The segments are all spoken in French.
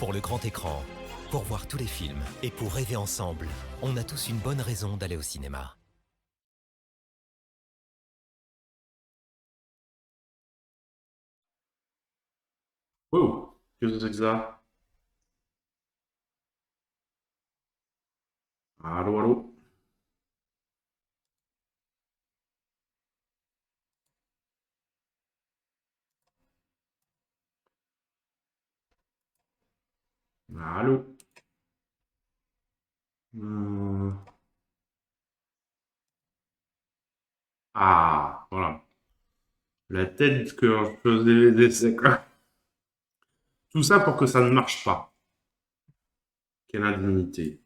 Pour le grand écran, pour voir tous les films et pour rêver ensemble, on a tous une bonne raison d'aller au cinéma. Oh, qu'est-ce que c'est que ça? Allô, allô? Allô? Hmm. Ah, voilà. La tête que je faisais les essais, quoi. Tout ça pour que ça ne marche pas. Quelle indignité.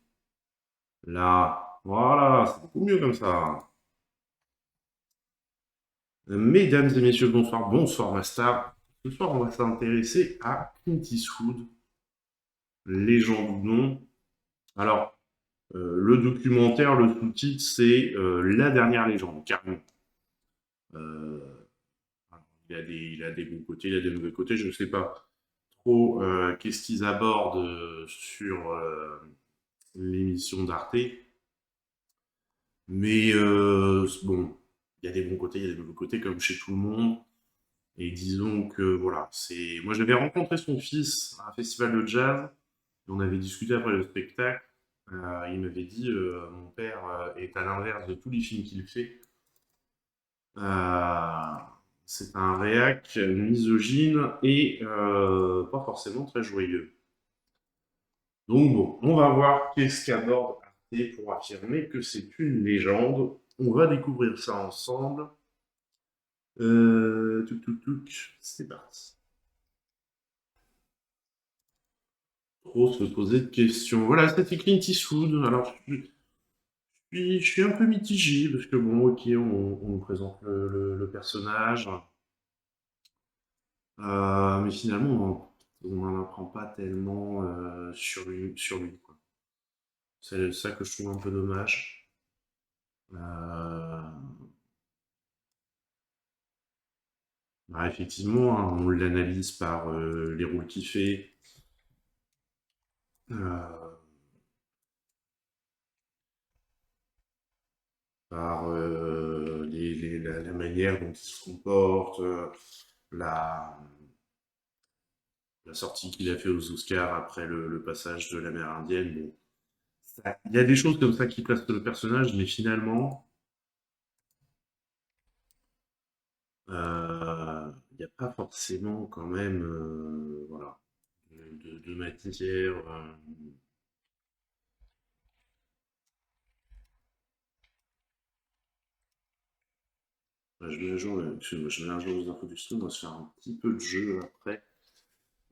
Là, voilà, c'est beaucoup mieux comme ça. Mesdames et messieurs, bonsoir, bonsoir, Master. Ce soir, on va s'intéresser à Clint Eastwood, légende ou non. Alors, le documentaire, le sous-titre, c'est La dernière légende, carrément. Euh, il a des bons côtés, il a des mauvais côtés, je ne sais pas trop qu'est-ce qu'ils abordent sur l'émission d'Arte, mais bon, il y a des bons côtés, il y a des mauvais côtés comme chez tout le monde, et disons que voilà, c'est... Moi j'avais rencontré son fils à un festival de jazz, et on avait discuté après le spectacle. Il m'avait dit mon père est à l'inverse de tous les films qu'il fait. Euh, c'est un réac misogyne et pas forcément très joyeux. Donc bon, on va voir qu'est-ce qu'aborde Arte pour affirmer que c'est une légende. On va découvrir ça ensemble. C'est parti. Trop se poser de questions. Voilà, c'était Clint Eastwood. Alors, je suis un peu mitigé parce que bon, ok, on nous présente le personnage. Mais finalement, on n'en apprend pas tellement sur lui, quoi. C'est ça que je trouve un peu dommage. Euh, bah, effectivement, hein, on l'analyse par les rôles qu'il fait, euh, par la manière dont il se comporte, la, la sortie qu'il a fait aux Oscars après le passage de la mer Indienne. Bon, il y a des choses comme ça qui placent le personnage, mais finalement, il n'y a pas forcément quand même voilà, de matière. Je mets à jour, excuse-moi, je mets à jour les infos du stream, on va se faire un petit peu de jeu après.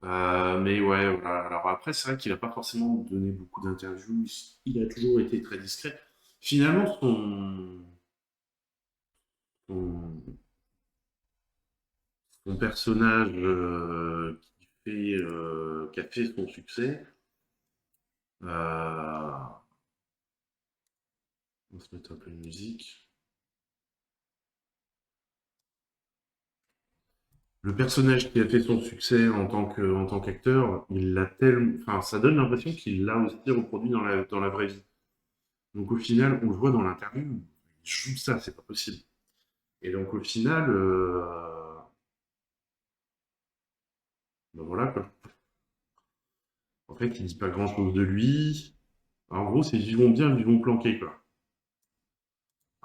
Mais ouais, voilà. Alors après, c'est vrai qu'il n'a pas forcément donné beaucoup d'interviews, il a toujours été très discret. Finalement, son, son personnage qui a fait son succès, on va se mettre un peu de musique. Le personnage qui a fait son succès en tant qu'acteur, il l'a tellement, enfin, ça donne l'impression qu'il l'a aussi reproduit dans la vraie vie. Donc au final, on le voit dans l'interview, il joue ça, c'est pas possible. Et donc au final, ben voilà quoi. En fait, il dit pas grand-chose de lui. En gros, c'est vivons bien, vivons planqués quoi.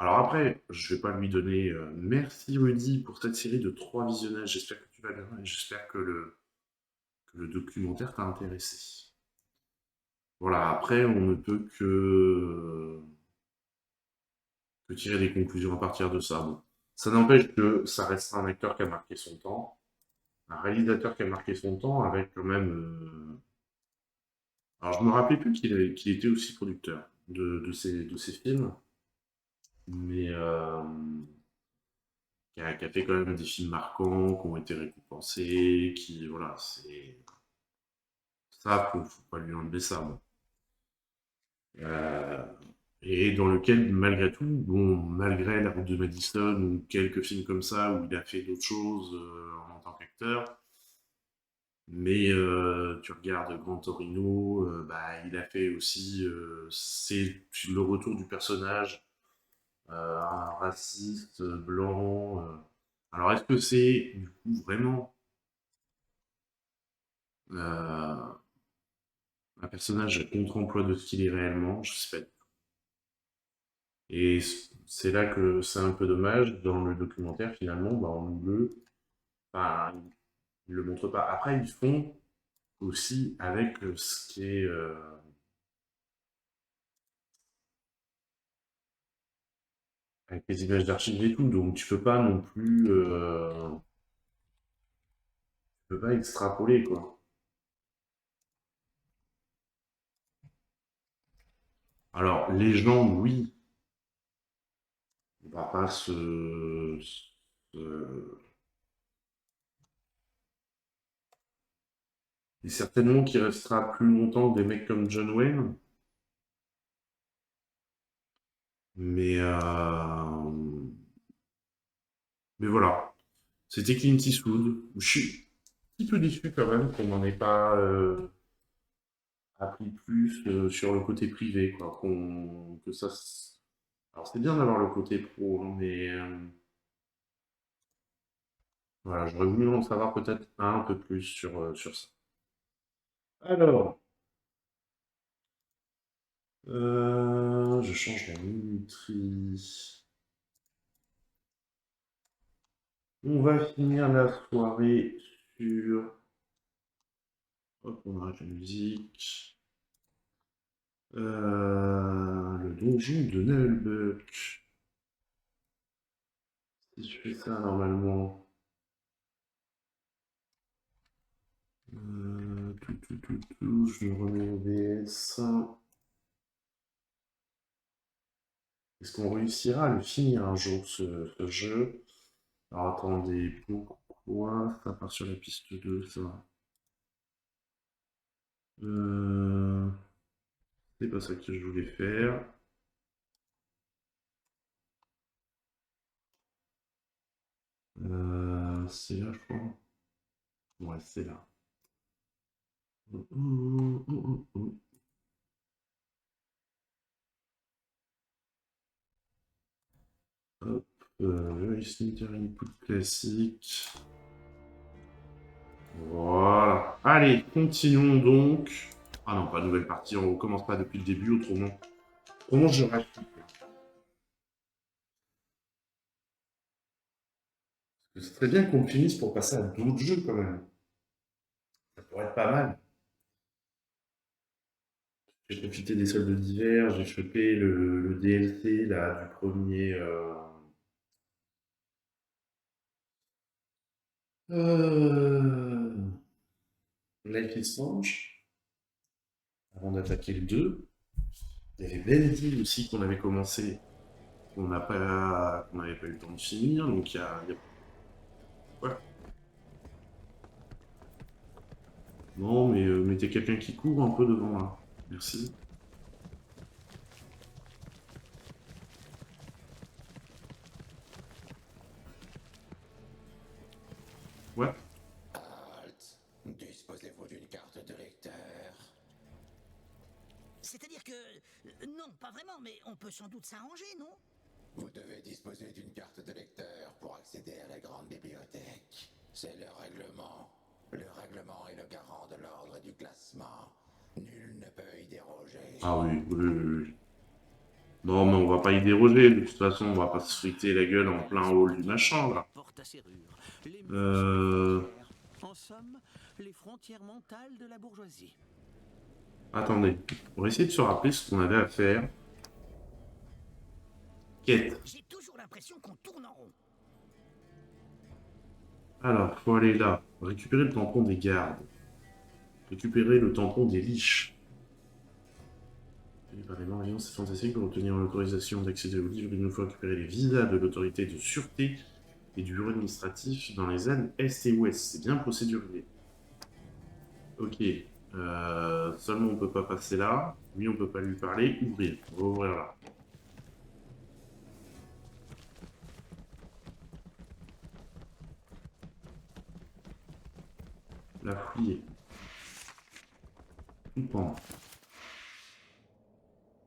Alors après, je vais pas lui donner merci Rudy pour cette série de 3 visionnages. J'espère que tu vas bien et j'espère que le documentaire t'a intéressé. Voilà, après, on ne peut que tirer des conclusions à partir de ça. Bon. Ça n'empêche que ça reste un acteur qui a marqué son temps, un réalisateur qui a marqué son temps avec quand même. Alors, je me rappelais plus qu'il était aussi producteur de ces films, mais qui a fait quand même des films marquants, qui ont été récompensés, qui, voilà, c'est. Ça, faut pas lui enlever ça. Bon. Euh, et dans lequel, malgré tout, bon, malgré La Route de Madison ou quelques films comme ça où il a fait d'autres choses en tant qu'acteur, Mais tu regardes Gran Torino, bah, il a fait aussi, c'est le retour du personnage, un raciste, blanc. Alors est-ce que c'est du coup vraiment un personnage à contre-emploi de ce qu'il est réellement? Je sais pas. Et c'est là que c'est un peu dommage. Dans le documentaire, finalement, bah, enfin, ils le montrent pas. Après, ils font aussi avec ce qui est avec les images d'archives et tout, donc tu peux pas non plus tu peux pas extrapoler quoi. Alors légende, oui, on va pas et certainement qu'il restera plus longtemps que des mecs comme John Wayne, mais mais voilà, c'était Clint Eastwood. Je suis un petit peu déçu quand même qu'on n'en ait pas appris plus sur le côté privé, quoi. Que ça. Alors c'est bien d'avoir le côté pro, hein, mais voilà, j'aurais voulu en savoir peut-être un peu plus sur ça. Alors, je change la minuterie. On va finir la soirée sur. Hop, on arrête la musique. Le donjon de Nullbuck. Si je fais ça normalement. Je me remets au DS. Est-ce qu'on réussira à le finir un jour, ce jeu? Alors attendez, pourquoi ça part sur la piste 2, ça? Euh, c'est pas ça que je voulais faire. C'est là, je crois. Ouais, c'est là. Hop, Cimetière Input classique. Voilà. Allez, continuons donc. Ah non, pas nouvelle partie, on recommence pas depuis le début, autrement. Autrement, je rate. Ce serait bien qu'on finisse pour passer à d'autres jeux quand même. Ça pourrait être pas mal. J'ai profité des soldes d'hiver, j'ai chopé le DLC là, du premier euh, Life is Strange, avant d'attaquer le 2. Il y avait Bendy aussi qu'on avait commencé, qu'on n'avait pas eu le temps de finir, donc ouais. Non, mais mettez quelqu'un qui court un peu devant là. Merci. Ouais. Halt. Disposez-vous d'une carte de lecteur. C'est-à-dire que... non, pas vraiment, mais on peut sans doute s'arranger, non? Vous devez disposer d'une carte de lecteur pour accéder à la grande bibliothèque. C'est le règlement. Le règlement est le garant de l'ordre et du classement. Nul ne peut y déroger. Ah oui, oui, oui, oui. Non, mais on va pas y déroger, de toute façon, on va pas se friter la gueule en plein hall du machin là. Porte à serrure. Les murs sont des Euh... frontières. En somme, les frontières mentales de la bourgeoisie. Attendez, on va essayer de se rappeler ce qu'on avait à faire. Quête. J'ai toujours l'impression qu'on tourne en rond. Alors, faut aller là. Récupérer le tampon des gardes. Récupérer le tampon des liches. Par les Morillons, c'est fantastique pour obtenir l'autorisation d'accéder au livre. Il nous faut récupérer les visas de l'autorité de sûreté et du bureau administratif dans les zones Est et Ouest. C'est bien procédurier. Ok. Seulement on peut pas passer là. Lui on peut pas lui parler. Ouvrir. On va ouvrir là. La fouiller. Tout prendre.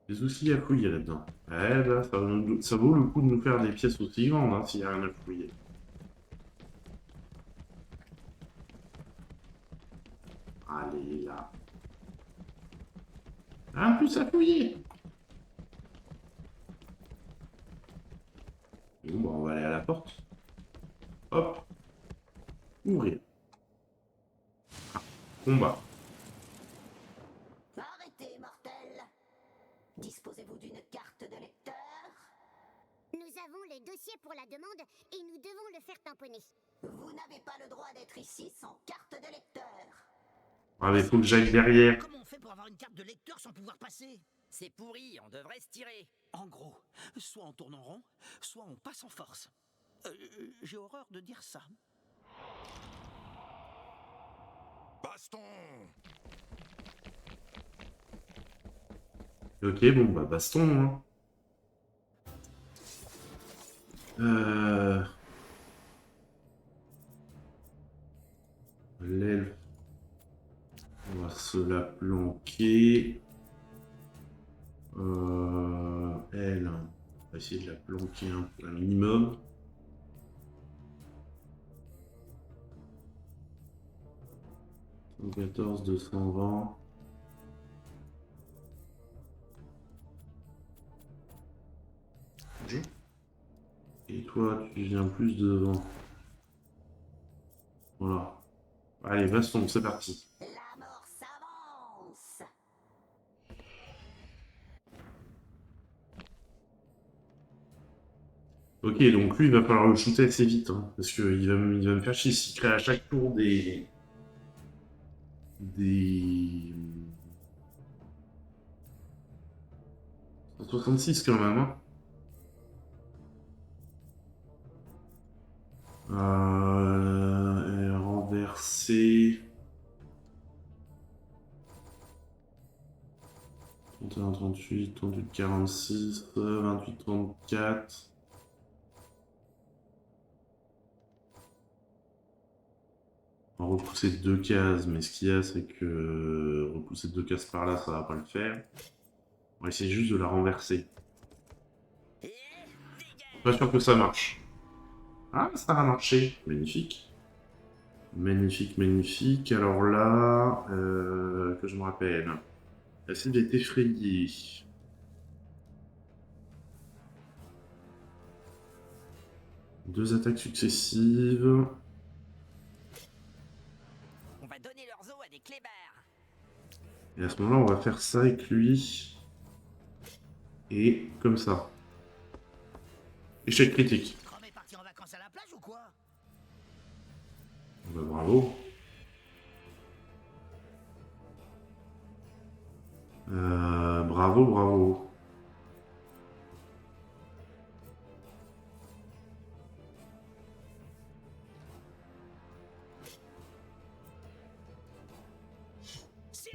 Des outils à fouiller là-dedans. Eh ben, ça vaut le coup de nous faire des pièces aussi grandes, hein, s'il n'y a rien à fouiller. Allez, là. Un plus à fouiller. Bon, bah, on va aller à la porte. Hop. Ouvrir. Ah, combat. Arrêtez, mortel. Disposez-vous d'une carte de lecteur? Nous avons le dossier pour la demande et nous devons le faire tamponner. Vous n'avez pas le droit d'être ici sans carte de lecteur. Ah, mais faut que j'aille derrière. Comment on fait pour avoir une carte de lecteur sans pouvoir passer? C'est pourri, on devrait se tirer. En gros, soit on tourne en rond, soit on passe en force. J'ai horreur de dire ça. Baston! Ok, bon, bah, baston, hein. L'elfe. On va se la planquer. Elle, on va essayer de la planquer un minimum. « 114, 220. » Et toi, tu viens plus devant. Voilà. Allez, baston, c'est parti. La mort s'avance. Ok, donc lui, il va falloir le shooter assez vite, hein, parce qu'il va me faire chier s'il crée à chaque tour des 166 quand même, hein. Renverser. 31, 38, 38, 46, 28, 34. On va repousser de 2 cases, mais ce qu'il y a, c'est que repousser de 2 cases par là, ça va pas le faire. On va essayer juste de la renverser. Pas sûr que ça marche. Ah, ça a marché. Magnifique. Magnifique, magnifique. Alors là, que je me rappelle. La cible est effrayée. Deux attaques successives. On va donner leurs os à des clébards. Et à ce moment-là, on va faire ça avec lui. Et comme ça. Échec critique. Chrome est parti en vacances à la plage ou quoi? Bah, bravo. Bravo, bravo.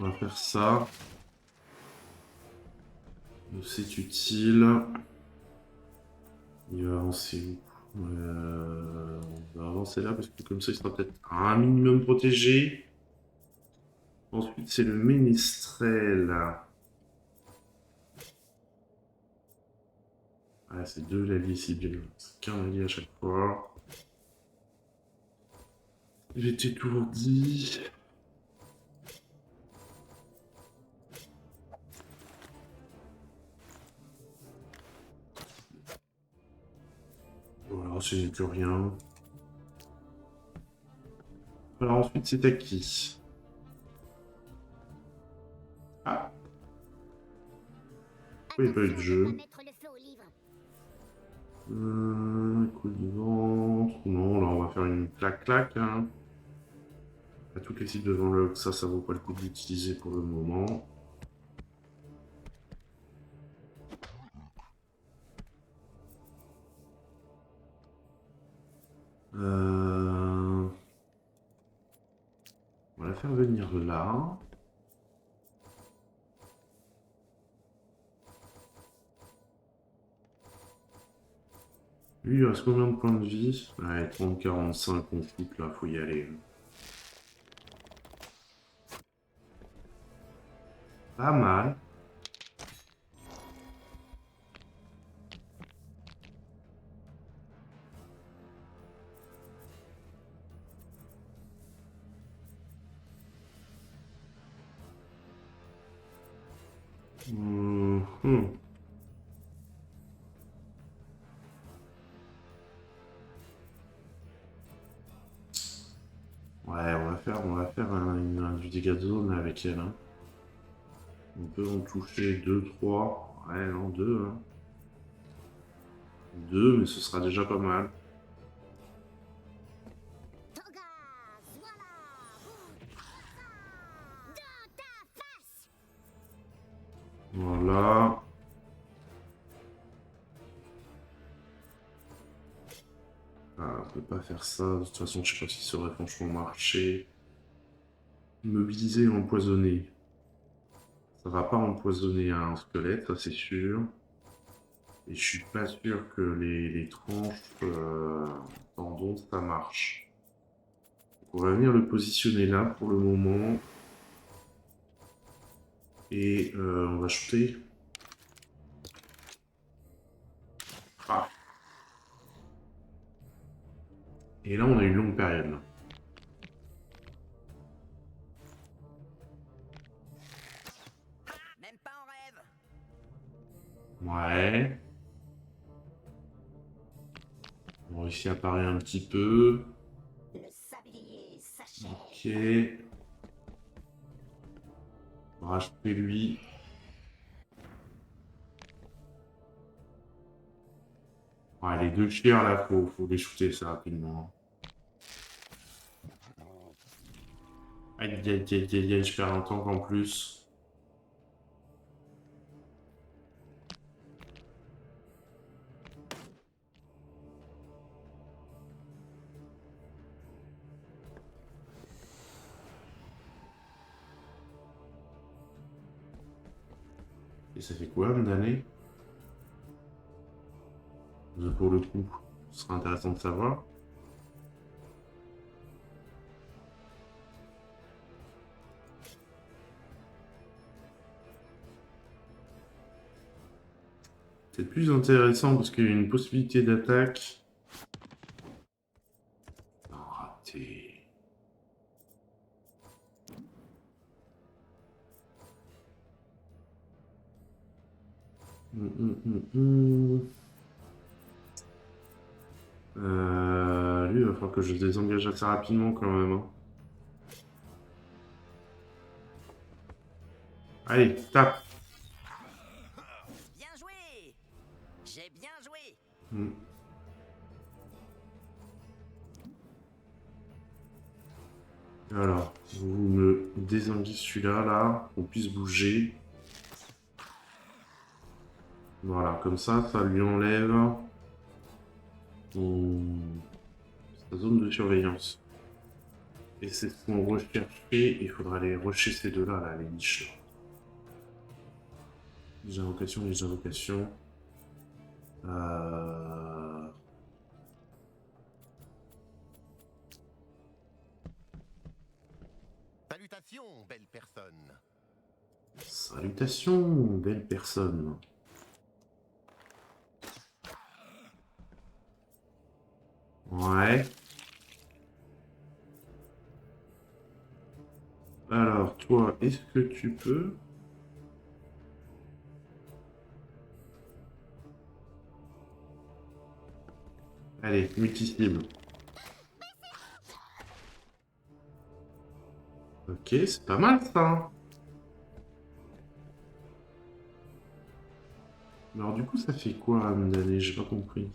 On va faire ça. C'est utile. Il va avancer où? On va avancer là parce que comme ça il sera peut-être un minimum protégé. Ensuite c'est le ménestrel. Ah, c'est deux alliés ciblés. C'est qu'un allié à chaque fois. J'étais toujours dit. Voilà, c'est plus rien. Alors ensuite c'est à qui? Ah, il n'y a pas eu de jeu. Mettre le feu au livre. Coup de ventre. Non, là on va faire une clac-clac. Hein. À toutes les cibles devant le ça vaut pas le coup d'utiliser pour le moment. On va la faire venir là. Lui, il reste combien de points de vie? Ouais, 30, 45, on fout là, faut y aller. Pas mal. Mhm. Ouais, on va faire du dégât de zone avec elle. Hein. On peut en toucher 2, 3. Ouais, non, 2. Hein. 2, mais ce sera déjà pas mal. Togas, voilà. Dans ta face. Voilà. Ah, on peut pas faire ça. De toute façon, je sais pas si ça aurait franchement marché. Immobiliser et empoisonner. Ça va pas empoisonner un squelette, ça c'est sûr. Et je suis pas sûr que les tranches tendons, ça marche. Donc, on va venir le positionner là pour le moment. Et on va shooter. Ah. Et là, on a une longue période. Là. Même pas en rêve. Ouais. On réussit à parer un petit peu. Le sablier s'achève. Ok. On va rajouter lui. Ouais, les deux chiens là, faut les shooter ça rapidement. Aïe, aïe, aïe, aïe, aïe, aïe, je perds un tank en plus. Et ça fait quoi, d'année? Pour le coup, ce sera intéressant de savoir. C'est plus intéressant parce qu'il y a une possibilité d'attaque. Non, raté. Lui, il va falloir que je désengage assez rapidement quand même. Hein. Allez, tape. Bien joué. J'ai bien joué. Hmm. Alors, vous me désenguez celui-là, là, qu'on puisse bouger. Voilà, comme ça lui enlève sa zone de surveillance. Et c'est ce qu'on recherchait, il faudra aller rusher ces deux-là, là, les niches. Les invocations. Salutations, belle personne. Salutations, belle personne. Ouais. Alors, toi, est-ce que tu peux... Allez, multi-cible. Ok, c'est pas mal ça. Hein. Alors du coup, ça fait quoi, Amdane? J'ai pas compris.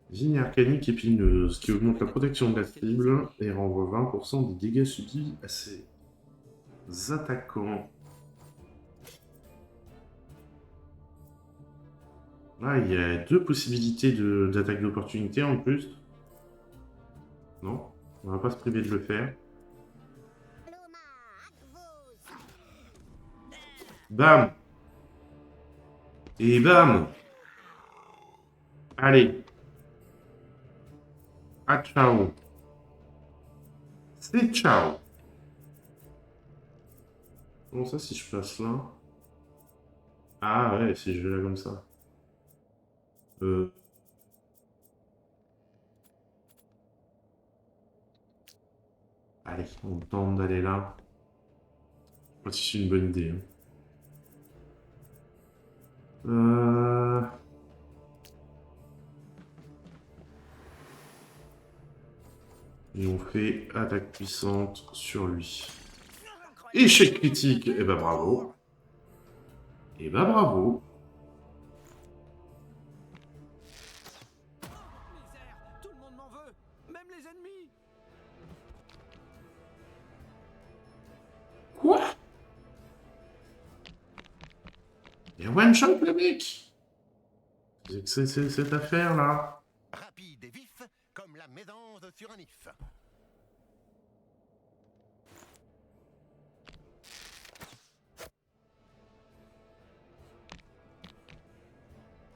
Vigne arcanique épineuse, qui augmente la protection de la cible et renvoie 20% des dégâts subis à ses attaquants. Là, il y a deux possibilités d'attaque d'opportunité en plus. Non, on va pas se priver de le faire. Bam! Et bam! Allez. Ah, ciao. C'est ciao. Comment ça, si je passe là? Ah ouais, si je vais là comme ça. Euh... Allez, on tente d'aller là. Je sais pas si c'est une bonne idée, hein. Et on fait attaque puissante sur lui. Échec critique. Eh ben bravo. Eh ben bravo. Misère, tout le monde m'en veut, même les ennemis. Quoi? Il y a one shot le mec. C'est cette affaire là. Rapide et vif, comme la médance sur un if.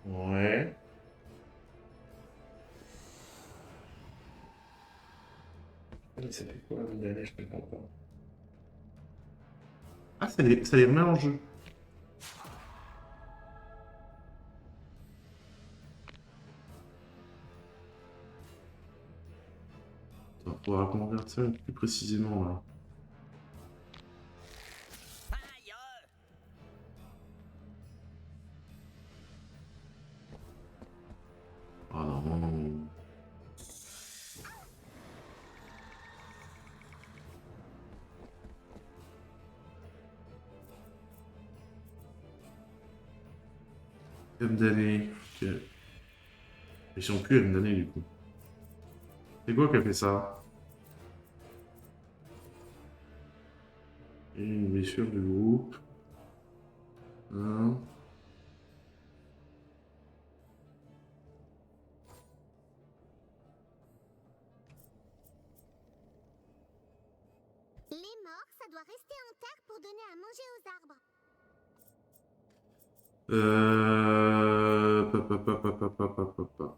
Ouais. Mais ça fait quoi la boule de neige, je comprends pas. Ah, ça les remet en jeu. On va pouvoir reconvertir ça plus précisément là. Aïe. Ah non. M d'année. Ok. Ils sont plus M d'année du coup. C'est quoi qui a fait ça? Et une blessure du groupe. Hein. Les morts, ça doit rester en terre pour donner à manger aux arbres. Pa.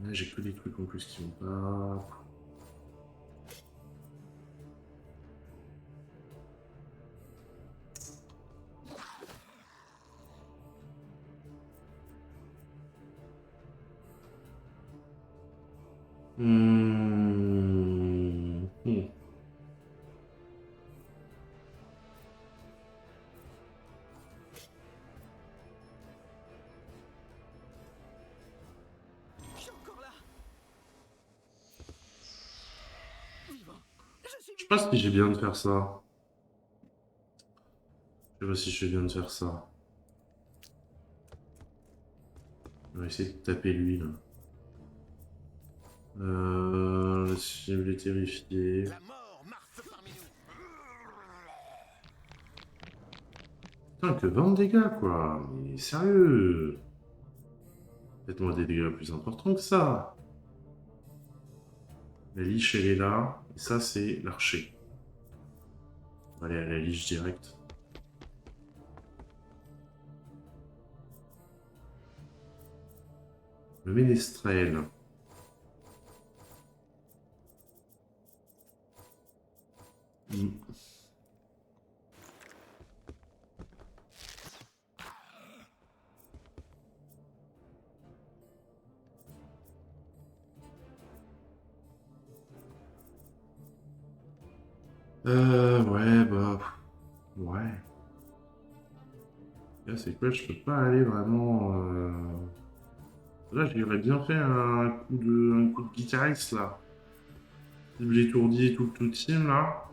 Ouais, j'ai que des trucs en plus qui vont pas. Hmm. Je suis encore là. Vivant. Je suis Je sais pas vivant. si j'ai bien de faire ça. Je sais pas si je fais bien de faire ça. On va essayer de taper lui là. La cible est terrifiée. La mort marche parmi nous. Putain, que 20 de dégâts quoi. Mais sérieux. Faites-moi des dégâts plus importants que ça. La liche elle est là. Et ça c'est l'archer. On va aller à la liche direct. Le ménestrel. Hmm. Ouais, bah... Ouais. Là, c'est quoi? Je peux pas aller vraiment... Là, j'aurais bien fait un coup de guitariste, là. Cible étourdi et tout team, là.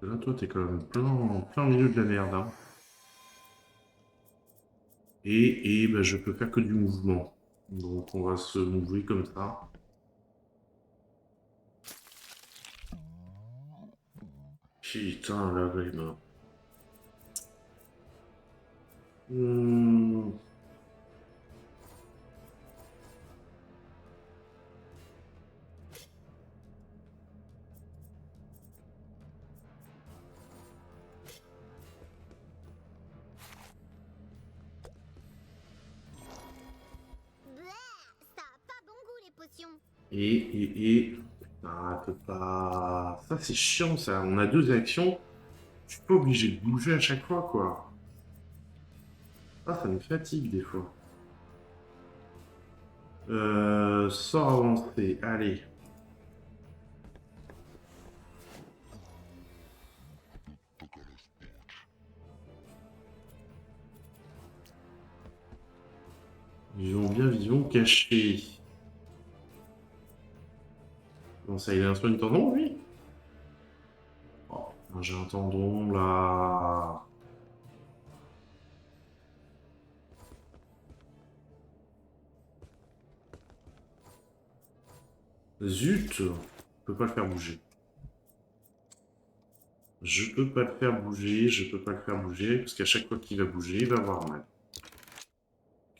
Là, toi, t'es quand même plein au milieu de la merde, hein. Et bah, je peux faire que du mouvement. Donc, on va se mouver comme ça. Putain, là, il m'a... Hmm. Bleh, ça a pas bon goût les potions. Et... Ah, peut pas... Ça, c'est chiant, ça. On a deux actions. Je suis pas obligé de bouger à chaque fois, quoi. Ah, ça me fatigue, des fois. Sort avancé. Allez. Vivons bien, vivons cachés. Bon, ça, il a un soin de tendon, lui? Oh, j'ai un tendon, là. Zut! Je peux pas le faire bouger. Je peux pas le faire bouger, je peux pas le faire bouger, parce qu'à chaque fois qu'il va bouger, il va avoir mal.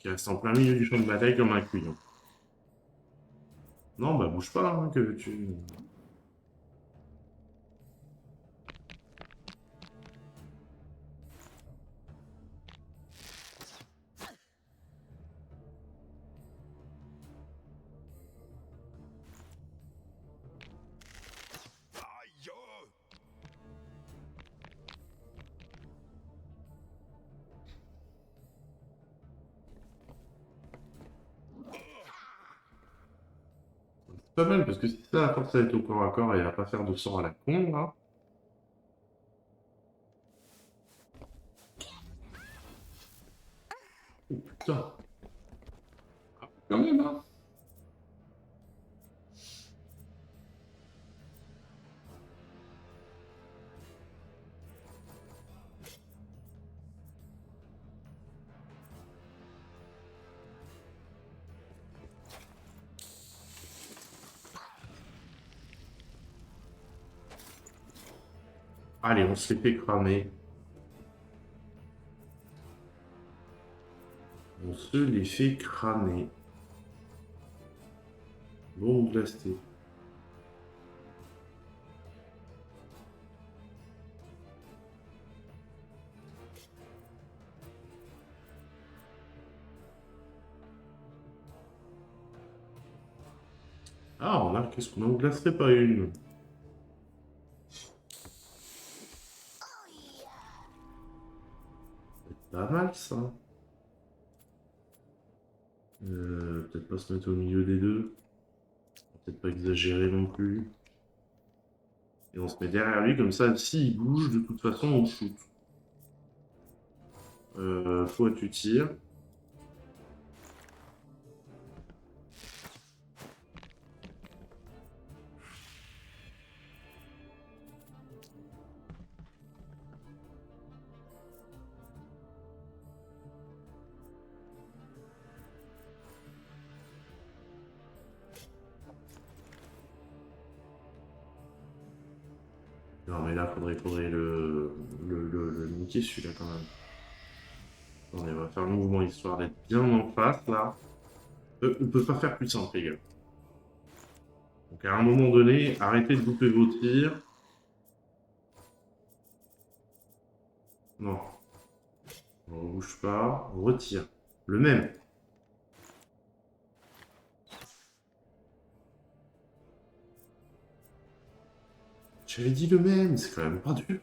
Il reste en plein milieu du champ de bataille comme un couillon. Non, bah bouge pas, hein, que veux-tu. Aïe! C'est pas mal, parce que si ça, à force à être au corps à corps et à pas faire de sang à la con, là. Oh putain. Ah, quand même, hein. Allez, on se les fait cramer. On se les fait cramer. Bon, glacé. Ah, remarque, qu'est-ce qu'on en glacerait pas une? C'est pas mal, ça. Peut-être pas se mettre au milieu des deux. Peut-être pas exagérer non plus. Et on se met derrière lui, comme ça, s'il bouge, de toute façon, on shoot. Toi, tu tires. Non, mais là, faudrait le niquer, celui-là, quand même. Attendez, on va faire le mouvement histoire d'être bien en face, là. On peut pas faire plus simple, les gars. Donc, à un moment donné, arrêtez de louper vos tirs. Non. On bouge pas. On retire. Le même. J'avais dit le même, c'est quand même pas dur.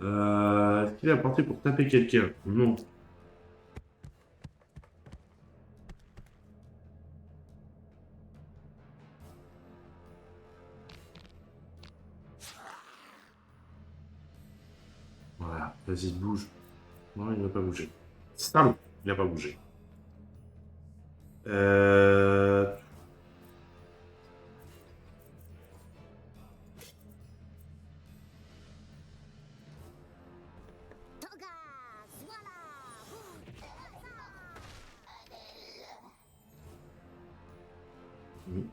Est-ce qu'il est apporté pour taper quelqu'un? Non. Voilà, vas-y, bouge. Non, il ne va pas bouger. Salaud, il n'a pas bougé. Euh... Togas, voilà. hmm.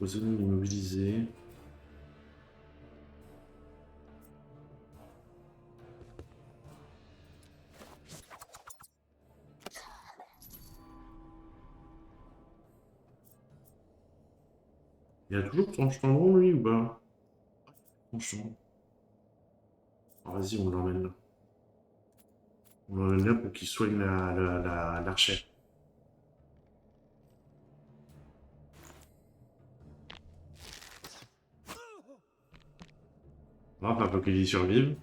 zone immobilisée. Il y a toujours Tranche-Tendron, lui, ou pas? Tranche-Tendron. Vas-y, on l'emmène là. On l'emmène là pour qu'il soigne l'archère. Enfin, faut qu'il y survive.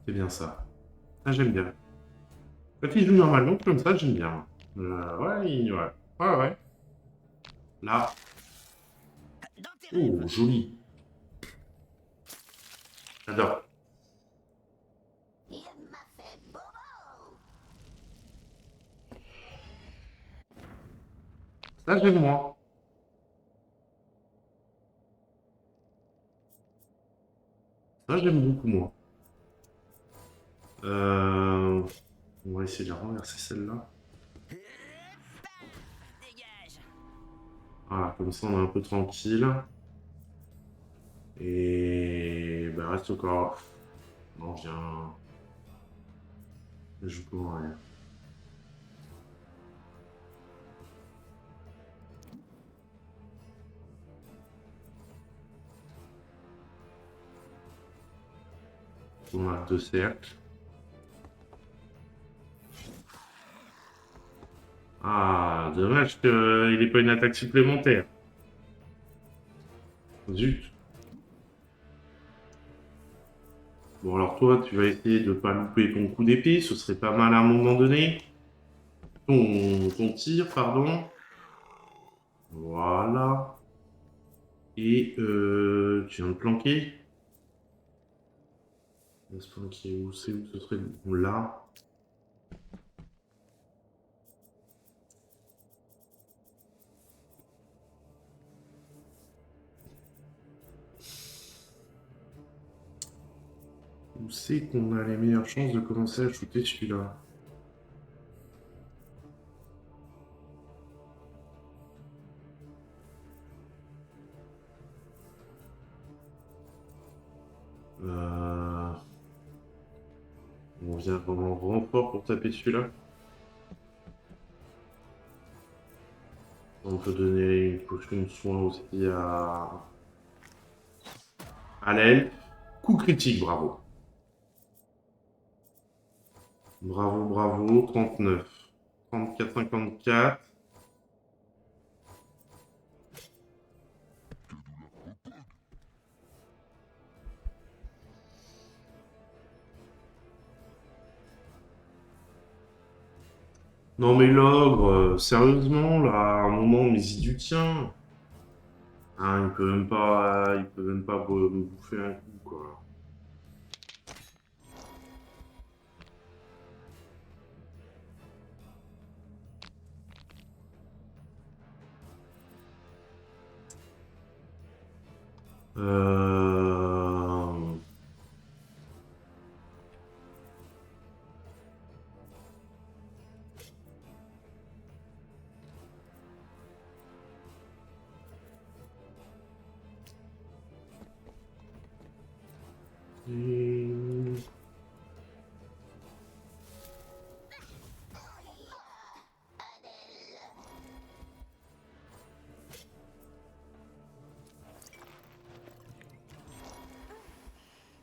C'est bien ça. Ça, j'aime bien. Quand il joue normalement comme ça, j'aime bien. Ouais. Ouais. Là. Dans tes rêves. Oh, joli. J'adore. Il m'a fait bobo. Ça, j'aime moins. Ça, j'aime beaucoup moins. On va essayer de la renverser celle-là. Dégage. Voilà, comme ça, on est un peu tranquille. Et bah, reste encore. Non, viens. Je joue pour rien. On a 2 cercles. Ah, dommage qu'il n'ait pas une attaque supplémentaire. Zut. Bon, alors toi, tu vas essayer de pas louper ton coup d'épée. Ce serait pas mal à un moment donné. Ton tir, pardon. Voilà. Et tu viens de planquer. On va se planquer où? C'est où ce serait là. Où c'est qu'on a les meilleures chances de commencer à shooter celui-là? On vient vraiment renfort pour taper celui-là. On peut donner une potion de soin aussi à l'aile. Coup critique, bravo. Bravo, 39. 34, 54. Non mais l'ogre, sérieusement, là, à un moment, mais il du tien. Ah, il peut même pas me bouffer un coup, quoi. Euh... et-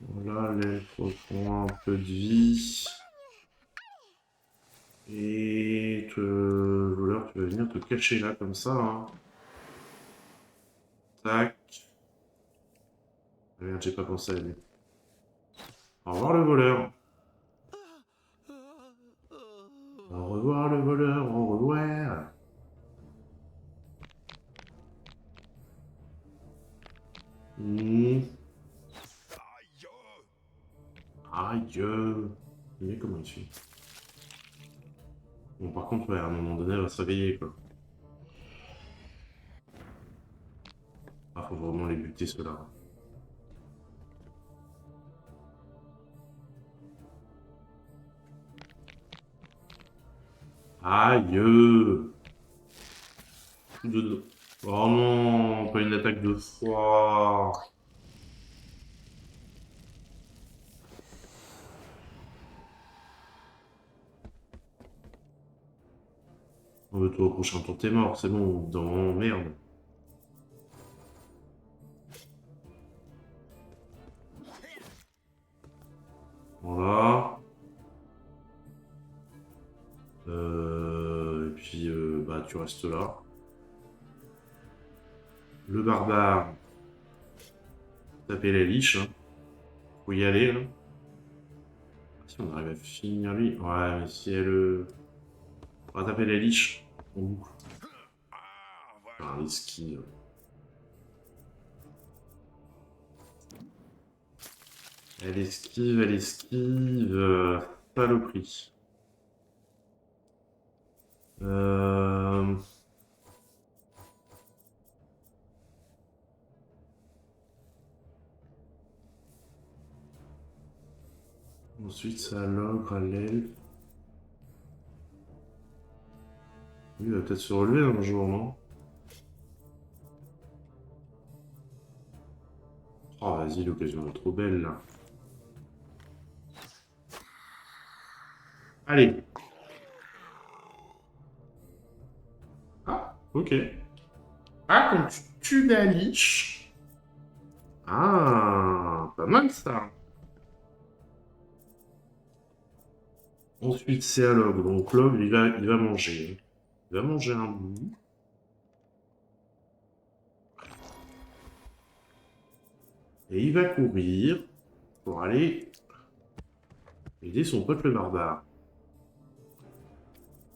Voilà, l'elfe reprend un peu de vie. Et le voleur, tu vas venir te cacher là comme ça, hein. Tac. Merde, j'ai pas pensé à lui. Au revoir le voleur. Au revoir le voleur, au revoir. Hmm. Aïe. Mais comment il fait? Bon, par contre, ouais, à un moment donné, elle va se réveiller, quoi. Ah, faut vraiment les buter, ceux-là. Aïe. Oh non, pas une attaque de froid. Oh, toi, au prochain tour, t'es mort, c'est bon. Dans merde. Voilà. Et puis, bah, tu restes là. Le barbare. Taper la liche. Hein. Faut y aller, là. Si on arrive à finir lui. Ouais, mais si elle. On va taper la liche. En boucle. Ah, esquive. Elle esquive, elle esquive. Saloperie. Euh... Ensuite, c'est à l'ogre, à l'elfe. Lui, il va peut-être se relever un jour, non? Oh, vas-y, l'occasion est trop belle, là. Allez. Ah, ok. Ah, quand tu tues la liche. Ah, pas mal, ça. Ensuite, c'est à l'ogre. Donc, l'ogre, il va manger. Il va manger un bout. Et il va courir pour aller aider son pote le barbare.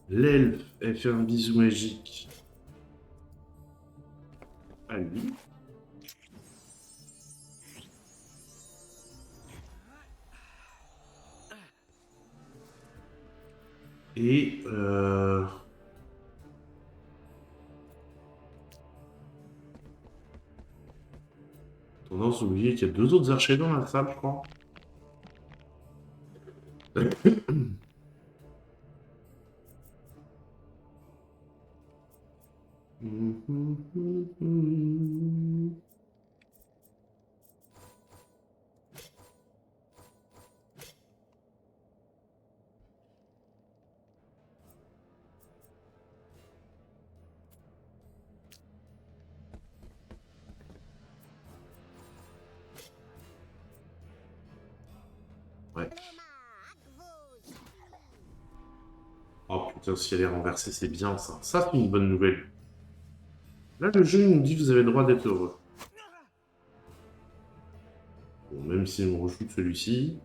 L'elfe, elle fait un bisou magique à lui. Et tendance à oublier qu'il y a 2 autres archers dans la salle, je crois. Ouais. Oh putain, si elle est renversée, c'est bien ça. Ça, c'est une bonne nouvelle. Là, le jeu nous dit que vous avez le droit d'être heureux. Bon, même si on rejoue celui-ci.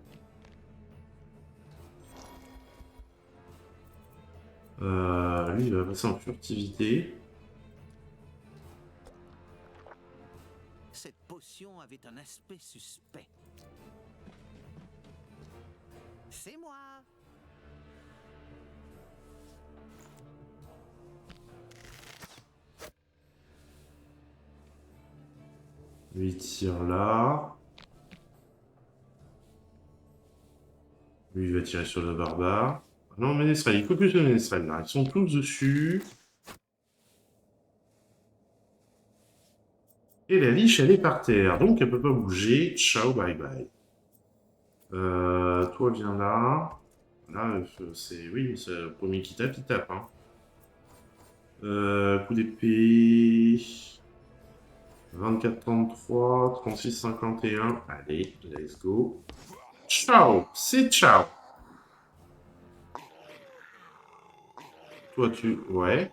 Lui, il va passer en furtivité. Cette potion avait un aspect suspect. C'est moi. Lui, il tire là. Lui, il va tirer sur le barbare. Ah non, Ménestrel, il faut plus de Ménestrel là. Ils sont tous dessus. Et la liche, elle est par terre. Donc, elle peut pas bouger. Ciao, bye bye. Toi, viens là. Là, c'est... Oui, c'est le premier qui tape, il tape. Hein. Coup d'épée... 24-33, 36-51. Allez, let's go. Ciao, c'est ciao. Toi, tu... Ouais.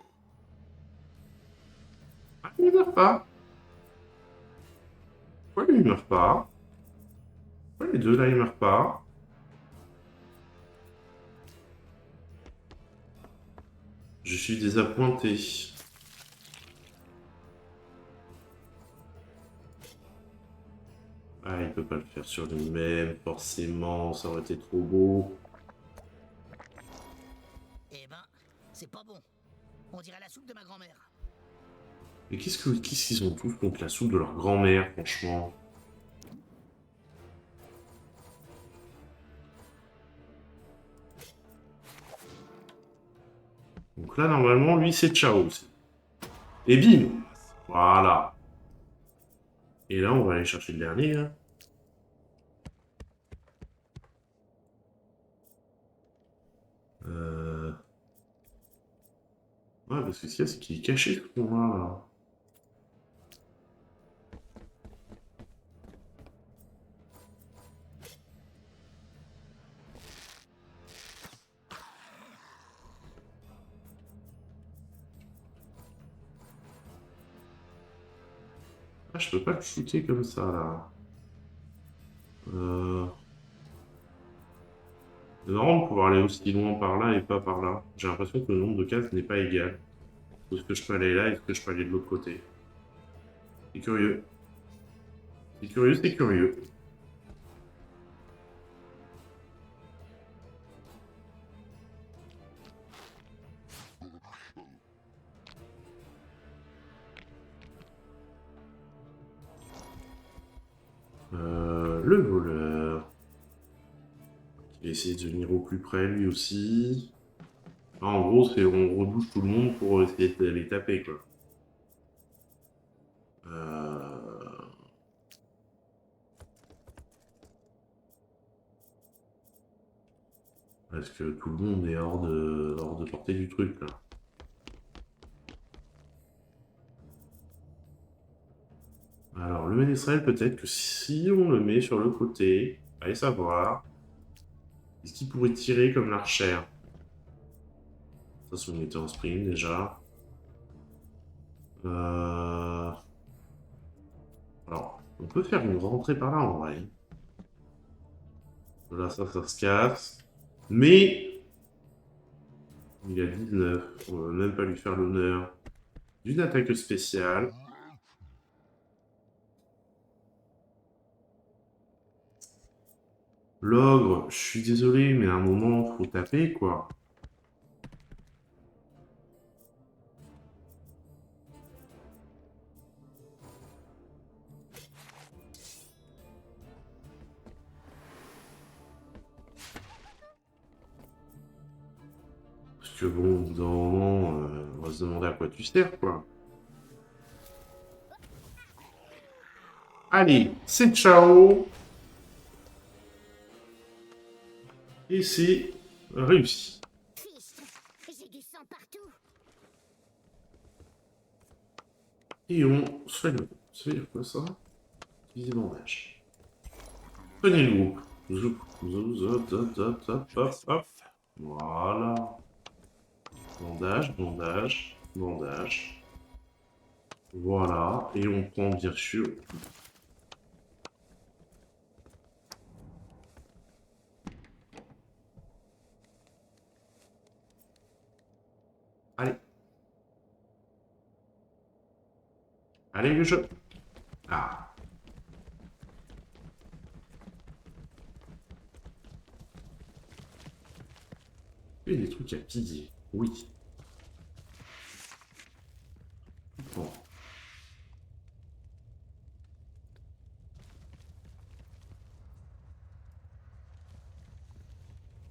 Ah, il meurt pas. Pourquoi lui, il meurt pas? Pourquoi les deux, là, ils meurent pas? Je suis désappointé. Ah, il peut pas le faire sur lui-même, forcément, ça aurait été trop beau. Eh ben, c'est pas bon. On dirait la soupe de ma grand-mère. Mais qu'est-ce qu'ils ont tous contre la soupe de leur grand-mère, franchement? Donc là, normalement, lui, c'est ciao aussi. Et bim! Voilà. Et là, on va aller chercher le dernier. Hein. Ouais, parce que ce qu'il y a, c'est qu'il est caché, ce point-là. Là. Ah, je peux pas le shooter comme ça, là. C'est marrant de pouvoir aller aussi loin par là et pas par là. J'ai l'impression que le nombre de cases n'est pas égal. Est-ce que je peux aller là? Est-ce que je peux aller de l'autre côté? C'est curieux. C'est curieux, c'est curieux. Le voleur. Il va essayer de venir au plus près lui aussi. Ah, en gros, c'est on rebouche tout le monde pour essayer de les taper, quoi. Parce que tout le monde est hors de portée du truc, là. Alors, le ménestrel, peut-être que si on le met sur le côté, allez savoir, est-ce qu'il pourrait tirer comme l'archère? Ça, c'est on était en sprint, déjà. Alors, on peut faire une rentrée par là, en vrai. Là, ça se casse. Mais... il a 19. On va même pas lui faire l'honneur d'une attaque spéciale. L'ogre, je suis désolé, mais à un moment, faut taper, quoi. Parce que bon, au bout d'un moment, on va se demander à quoi tu sers, quoi. Allez, c'est ciao. Et c'est réussi. Fichtre, j'ai du sang partout. Et on soigne le groupe. Ça veut dire quoi, ça? Utilisez bandage. Prenez le groupe. Zoup, zoup, zoup, zoup, zoup, zoup, hop, hop. Voilà. Bandage, bandage, bandage. Voilà. Et on prend bien sûr. Allez. Allez, le jeu. Ah. Il y a des trucs à piller. Oui. Bon.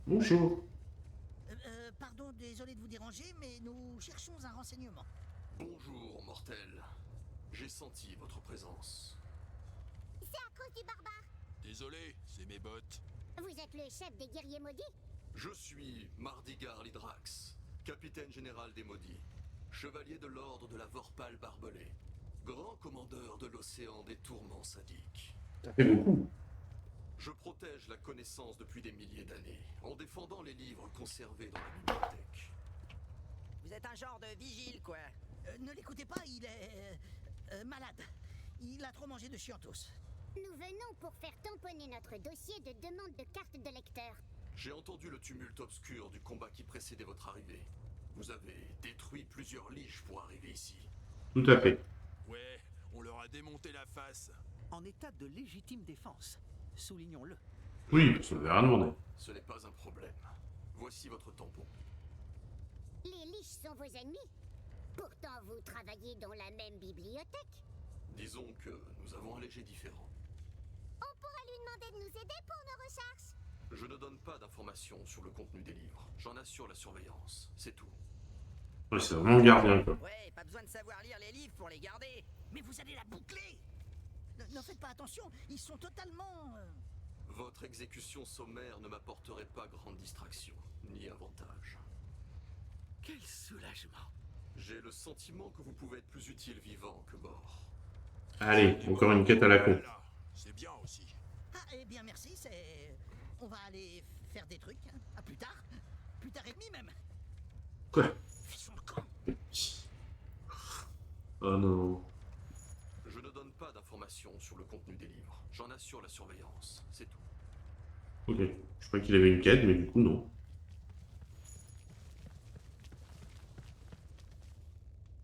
Bonjour. Pardon, désolé de vous déranger, mais nous cherchons un renseignement. Bonjour, mortel. J'ai senti votre présence. C'est à cause du barbare. Désolé, c'est mes bottes. Vous êtes le chef des guerriers maudits? Je suis Mardigar Lydrax, capitaine général des maudits, chevalier de l'ordre de la Vorpale barbelée, grand commandeur de l'océan des tourments sadiques. Ça fait beaucoup. Je protège la connaissance depuis des milliers d'années, en défendant les livres conservés dans la bibliothèque. Vous êtes un genre de vigile, quoi. Ne l'écoutez pas, il est malade. Il a trop mangé de chiantos. Nous venons pour faire tamponner notre dossier de demande de carte de lecteur. J'ai entendu le tumulte obscur du combat qui précédait votre arrivée. Vous avez détruit plusieurs liches pour arriver ici. Tout à fait. Ouais, on leur a démonté la face. En état de légitime défense. Soulignons-le. Oui, ça ne veut rien demander. Ce n'est pas un problème. Voici votre tampon. Les liches sont vos ennemis. Pourtant, vous travaillez dans la même bibliothèque. Disons que nous avons un léger différent. On pourrait lui demander de nous aider pour nos recherches. Je ne donne pas d'informations sur le contenu des livres. J'en assure la surveillance, c'est tout. Ouais, c'est vraiment le gardien, quoi. Ouais, pas besoin de savoir lire les livres pour les garder. Mais vous allez la boucler. Ne faites pas attention, ils sont totalement... Votre exécution sommaire ne m'apporterait pas grande distraction, ni avantage. Quel soulagement. J'ai le sentiment que vous pouvez être plus utile vivant que mort. Allez, encore une quête à la con. C'est bien aussi. Ah, eh bien merci, c'est... On va aller faire des trucs, hein. À plus tard. Plus tard et demi même. Quoi? Fichons le camp. Oh non. Je ne donne pas d'informations sur le contenu des livres. J'en assure la surveillance, c'est tout. Ok. Je croyais qu'il avait une quête, mais du coup, non.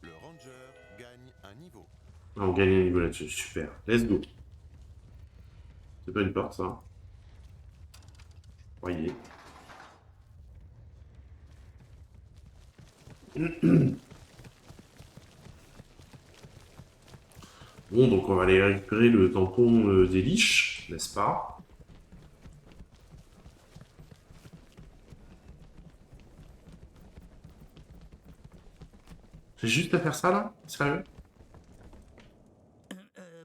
Le ranger gagne un niveau. Ah, on gagne un niveau là-dessus. Super. Let's go. C'est pas une porte, ça. Voyez. Bon, donc on va aller récupérer le tampon des liches, n'est-ce pas? J'ai juste à faire ça, là? Sérieux?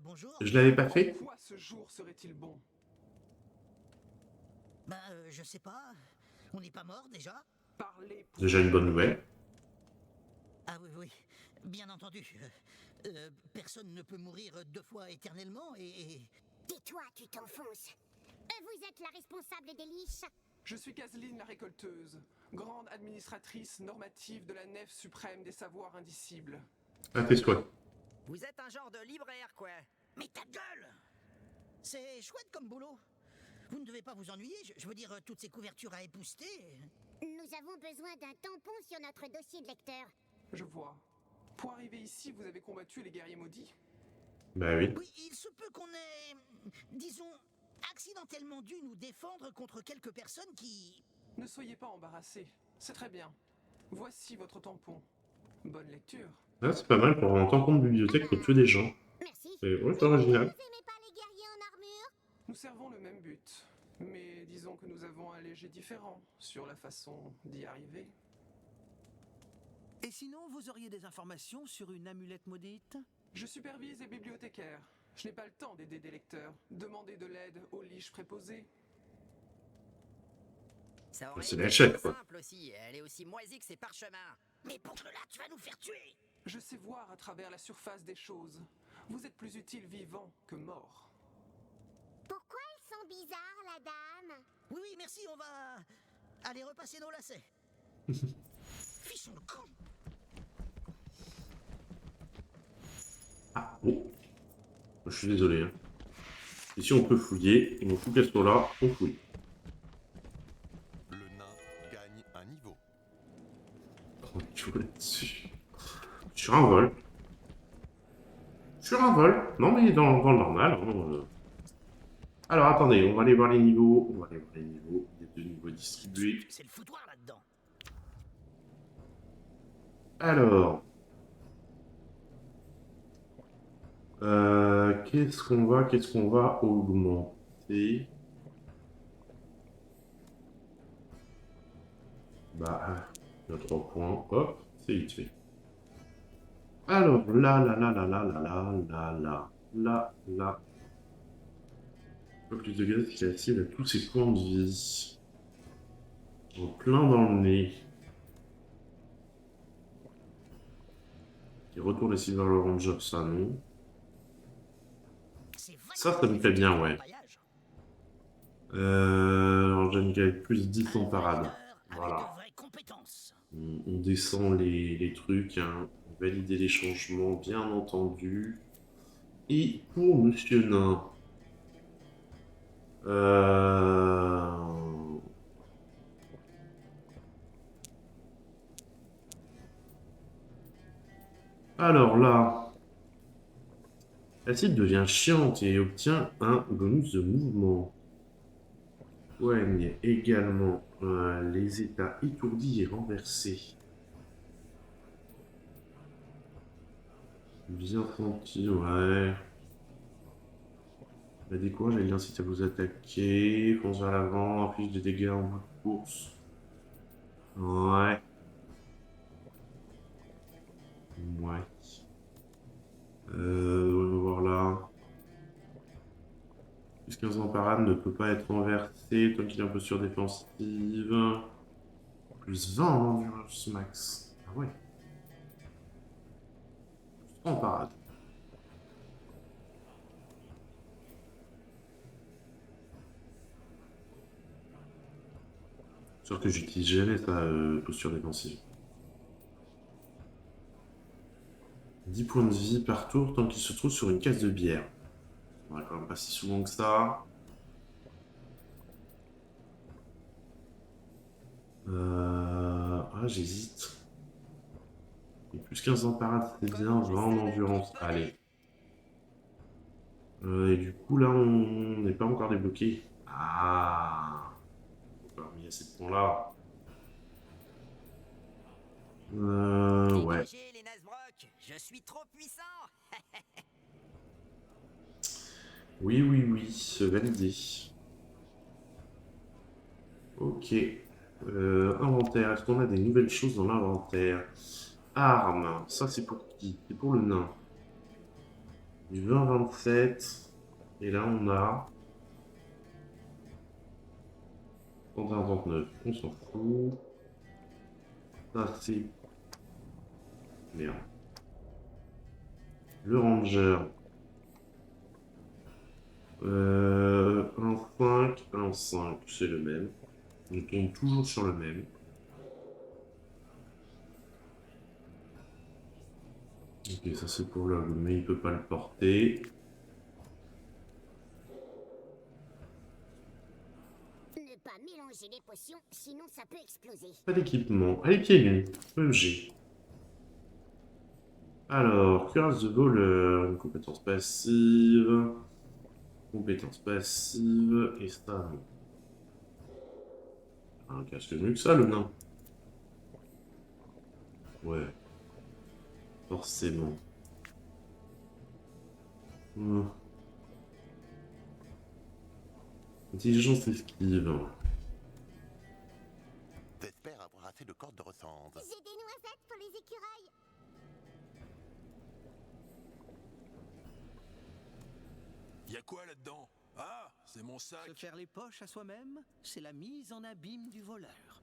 Bonjour. Je l'avais pas fait? Pourquoi ce jour serait-il bon? Ben, je sais pas. On n'est pas mort déjà? Parler pour... Déjà une bonne nouvelle. Ah oui, oui. Bien entendu. Personne ne peut mourir 2 fois éternellement et... Tais-toi, tu t'enfonces. Vous êtes la responsable des liches. Je suis Caseline la récolteuse, grande administratrice normative de la nef suprême des savoirs indicibles. Ah, tes souhaits. Vous êtes un genre de libraire, quoi. Mais ta gueule! C'est chouette comme boulot. Vous ne devez pas vous ennuyer, je veux dire, toutes ces couvertures à épousseter. Nous avons besoin d'un tampon sur notre dossier de lecteur. Je vois. Pour arriver ici, vous avez combattu les guerriers maudits? Bah oui. Oui, il se peut qu'on ait, disons, accidentellement dû nous défendre contre quelques personnes qui... Ne soyez pas embarrassés, c'est très bien. Voici votre tampon. Bonne lecture. Ah, c'est pas mal pour un tampon de bibliothèque pour tuer des gens. Merci. C'est ouais, original. Vous aimez pas les guerriers en armure? Nous servons le même but, mais disons que nous avons un léger différent sur la façon d'y arriver. Et sinon, vous auriez des informations sur une amulette maudite? Je supervise les bibliothécaires. Je n'ai pas le temps d'aider des lecteurs. Demandez de l'aide aux liches préposées. Ça aurait C'est été la chèque, quoi. simple aussi. Elle est aussi moisie que ses parchemins. Mais pour là, tu vas nous faire tuer! Je sais voir à travers la surface des choses. Vous êtes plus utile vivant que mort. Pourquoi elles sont bizarres, la dame? Oui, oui, merci, on va aller repasser nos lacets. Fichons le camp! Ah, oh. Je suis désolé. Hein. Ici, on peut fouiller. On fout qu'elles soient là, on fouille. Le nain gagne un niveau. Oh, tu vois là-dessus. Sur un vol. Sur un vol. Non, mais dans le normal. Hein. Alors, attendez. On va aller voir les niveaux. On va aller voir les niveaux. Il y a 2 niveaux distribués. C'est le foutoir là-dedans. Alors. Qu'est-ce qu'on va augmenter? Bah, il y a 3 points. Hop, c'est vite fait. Alors, là. Plus de gaz qui active à tous ses points de vie. En plein dans le nez. Qui retourne les Silver Ranger, ça non. Ça me fait bien, ouais. Alors, j'ai une plus 10 en parade. Voilà. On descend les trucs, hein. Valider les changements, bien entendu. Et pour Monsieur Nain. Alors là, la cible devient chiante et obtient un bonus de mouvement. Soigne également les états étourdis et renversés. Bien senti, ouais. La décourage, elle incite à vous attaquer. Fonce vers l'avant, affiche des dégâts en mode course. Ouais. Ouais. Voilà. Plus 15 en parade ne peut pas être renversé tant qu'il est en posture défensive. Plus 20 en endurance max. Ah ouais. En parade. Sûr que j'utilise jamais sa posture défensive. 10 points de vie par tour tant qu'il se trouve sur une caisse de bière. On va quand même pas si souvent que ça. Ah, j'hésite. Et plus 15 en parade, c'est bien. 20 en endurance. Allez. Et du coup, là, on n'est pas encore débloqué. Ah. On a mis à ces points-là. Ouais. Dégagez, les Nazbrok, je suis trop puissant. Oui, oui, oui. Validé. Ok. Inventaire. Est-ce qu'on a des nouvelles choses dans l'inventaire? Armes. Ça, c'est pour qui? C'est pour le nain. Du 20-27. Et là, on a 31-39. On s'en fout. Ça, c'est... Merde. Le ranger. 1-5, 1-5. C'est le même. On tombe toujours sur le même. Ok, ça c'est pour l'ogre, mais il peut pas le porter. Ne pas mélanger les potions, sinon ça peut exploser. Pas d'équipement. Allez, pieds nus. EG. Alors, cuirasse de voleur, une compétence passive. Compétence passive, et ça, non. Un casque mieux que ça, le nain. Ouais. Forcément. Intelligence esquive. T'espères avoir assez de cordes de recendre. J'ai des noisettes pour les écureuils. Y a quoi là-dedans? Ah, c'est mon sac. Se faire les poches à soi-même, c'est la mise en abîme du voleur.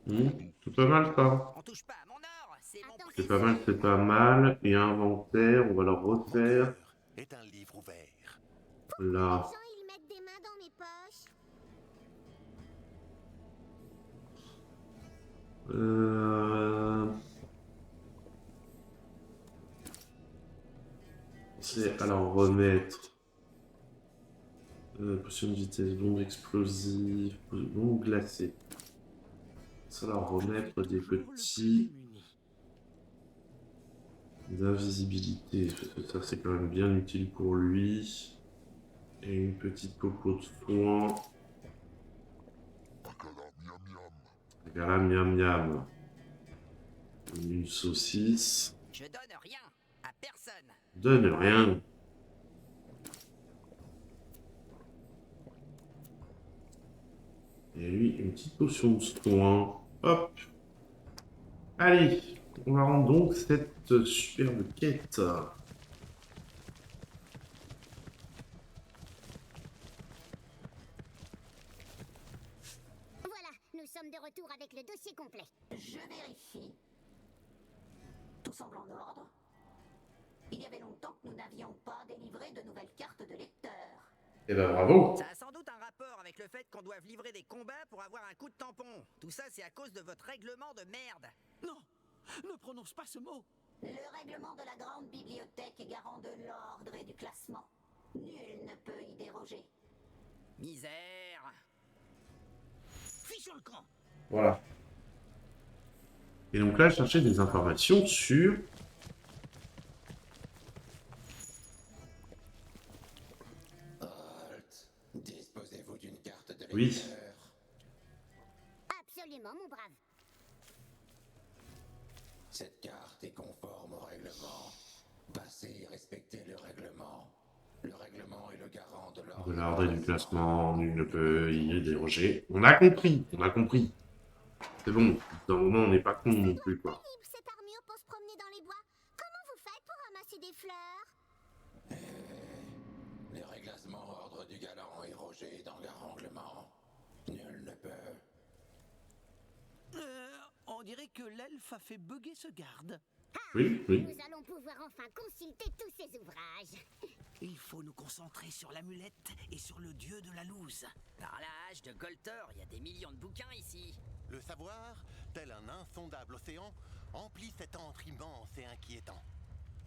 C'est pas mal ça. On touche pas à mon or, c'est mon prix. C'est pas mal, c'est pas mal. Et inventaire, on va le refaire. Est un livre ouvert. Là. Les gens, ils mettent des mains dans mes poches. C'est alors remettre potion de vitesse, bombe explosive, bombe glacée. Ça leur remettre des petits d'invisibilité. Ça c'est quand même bien utile pour lui. Et une petite coco de foin. Agala miam miam. Une saucisse. Je donne rien à personne. Donne rien. Et lui, une petite potion de soin. Hop. Allez, on va rendre donc cette superbe quête. Voilà, nous sommes de retour avec le dossier complet. Je vérifie. Tout semble en ordre. Il y avait longtemps que nous n'avions pas délivré de nouvelles cartes de lecteur. Eh ben bravo. Ça a sans doute un rapport avec le fait qu'on doive livrer des combats pour avoir un coup de tampon. Tout ça, c'est à cause de votre règlement de merde. Non, ne prononce pas ce mot. Le règlement de la grande bibliothèque est garant de l'ordre et du classement. Nul ne peut y déroger. Misère. Fuis sur le camp. Voilà. Et donc là, je cherchais des informations sur... Halt. Disposez-vous d'une carte de lecteur. Oui. Absolument, mon brave. Cette carte est conforme au règlement. Passez et respectez le règlement. Le règlement est le garant de l'ordre. De l'ordre et du classement, nul ne peut y déroger. On a compris, on a compris. C'est bon, dans le moment, on n'est pas con non plus, quoi. Cette armure pose que l'elfe a fait bugger ce garde. Oui, oui. Nous allons pouvoir enfin consulter tous ces ouvrages. Il faut nous concentrer sur l'amulette et sur le dieu de la loose. Par l'âge de Goltor, il y a des millions de bouquins ici. Le savoir, tel un insondable océan, emplit cet antre immense et inquiétant.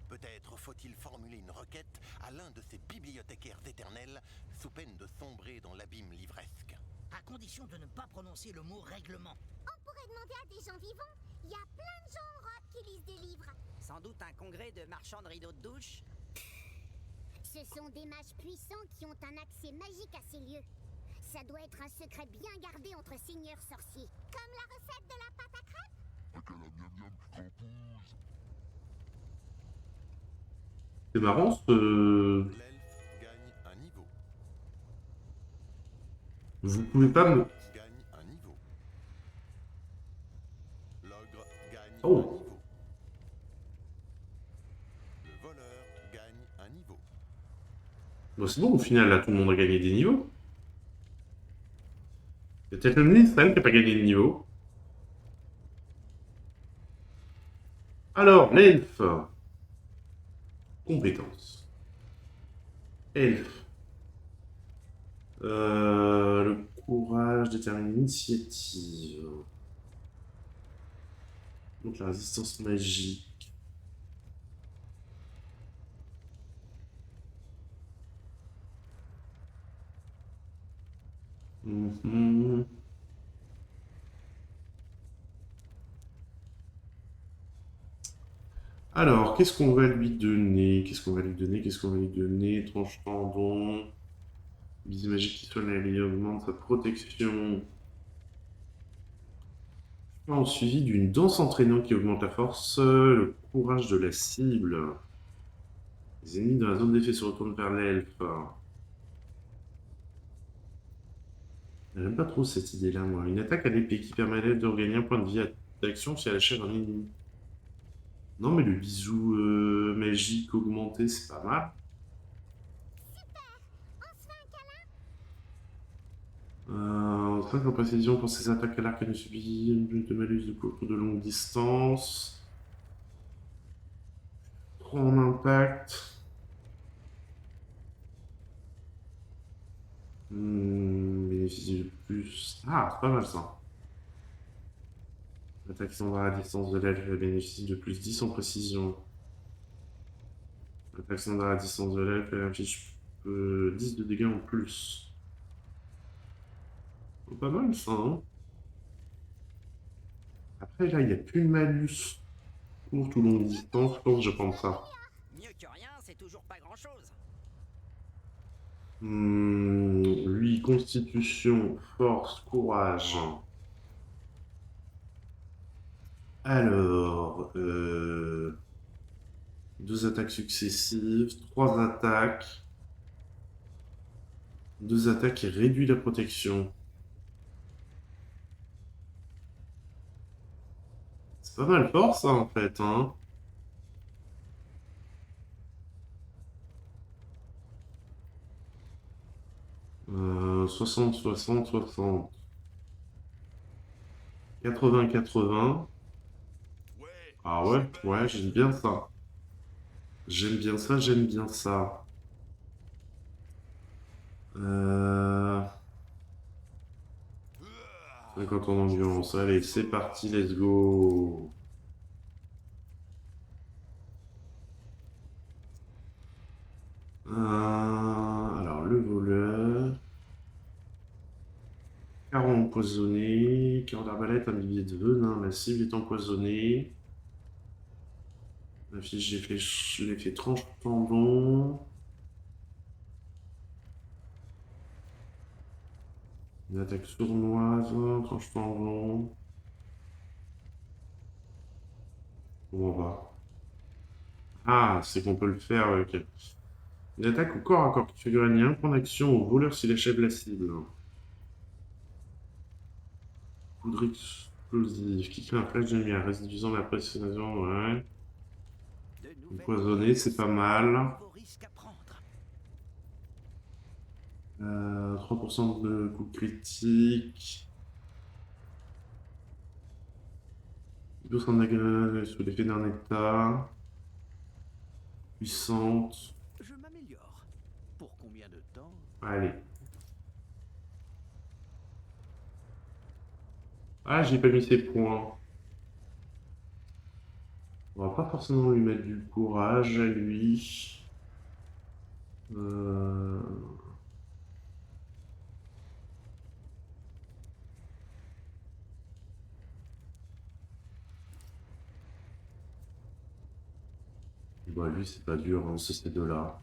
Peut-être faut-il formuler une requête à l'un de ces bibliothécaires éternels, sous peine de sombrer dans l'abîme livresque. À condition de ne pas prononcer le mot règlement. On pourrait demander à des gens vivants. Il y a plein de gens en Europe qui lisent des livres. Sans doute un congrès de marchands de rideaux de douche. Ce sont des mages puissants qui ont un accès magique à ces lieux. Ça doit être un secret bien gardé entre seigneurs sorciers. Comme la recette de la pâte à crêpes. C'est marrant, ce... L'elfe gagne un niveau. Vous pouvez pas me... Gagne un niveau. L'ogre gagne Oh. un niveau. Le voleur gagne un niveau. Bon, c'est bon, au final, là, tout le monde a gagné des niveaux. C'est peut-être le ministre, elle, qui n'a pas gagné de niveau. Alors, l'elfe. Compétences. Elfe. Le courage détermine l'initiative. Donc la résistance magique. Mhm. Alors, qu'est-ce qu'on va lui donner? Qu'est-ce qu'on va lui donner? Qu'est-ce qu'on va lui donner? Tranche tendon. Bise magique qui soigne la vie, augmente sa protection. En suivi d'une danse entraînante qui augmente la force, le courage de la cible. Les ennemis dans la zone d'effet se retournent vers l'elfe. J'aime pas trop cette idée-là, moi. Une attaque à l'épée qui permet à l'elfe de regagner un point de vie d'action si elle achève un ennemi. Non, mais le bisou magique augmenté, c'est pas mal. On se fait un câlin. 5 en précision pour ses attaques à l'arc ne subit de malus de courte ou de longue distance. 3 en impact. Bénéficie de plus. Ah, c'est pas mal ça. L'attaque standard à distance de l'elfe bénéficie de plus 10 en précision. L'attaque standard à distance de l'elfe inflige 10 de dégâts en plus. C'est pas mal ça, hein. Après, là, il n'y a plus de malus. Courte ou longue distance, je pense que je prends ça. Mieux que rien, c'est toujours pas grand-chose. Lui, constitution, force, courage. Alors, 2 attaques successives, 3 attaques. 2 attaques et réduit la protection. C'est pas mal fort ça en fait, hein. Euh, 60, 60, 60. 80, 80. Ah ouais, ouais, j'aime bien ça. J'aime bien ça, j'aime bien ça. 50 en endurance. Allez, c'est parti, let's go. Alors, le voleur. 40 empoisonné. 40 d'arbalète, un millier de venin. La cible est empoisonnée. La fiche, j'ai fait tranche tendon. Une attaque sournoise, tranche tendon. Comment on va? Ah, c'est qu'on peut le faire, ok. Une attaque au corps à corps qui fait gagner un point d'action au voleur s'il achève la cible. Poudre explosive qui crée un flash de lumière, réduisant la pression, ouais. Empoisonné, c'est pas mal. 3% de coup critique. Sous l'effet d'un état. Puissante. Je m'améliore. Pour combien de temps? Allez. Ah, j'ai pas mis ses points. On va pas forcément lui mettre du courage à lui. Bon, lui, c'est pas dur, hein, c'est ces deux-là.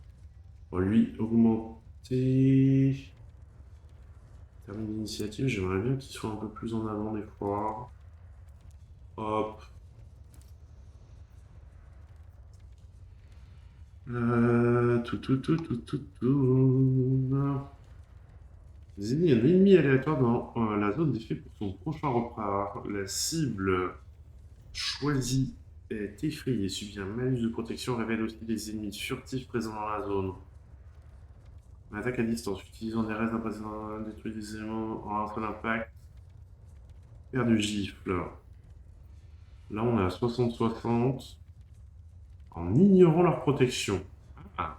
On va lui augmenter. Terme d'initiative, j'aimerais bien qu'il soit un peu plus en avant des fois. Hop. Désigne un ennemi aléatoire dans la zone d'effet pour son prochain repas. La cible choisie est effrayée, subit un malus de protection, révèle aussi les ennemis furtifs présents dans la zone. Attaque à distance, utilisant des restes impressionnants, détruit des éléments en un seul impact. Perd du gifle. Là, on est à 60-60. En ignorant leur protection. Ah.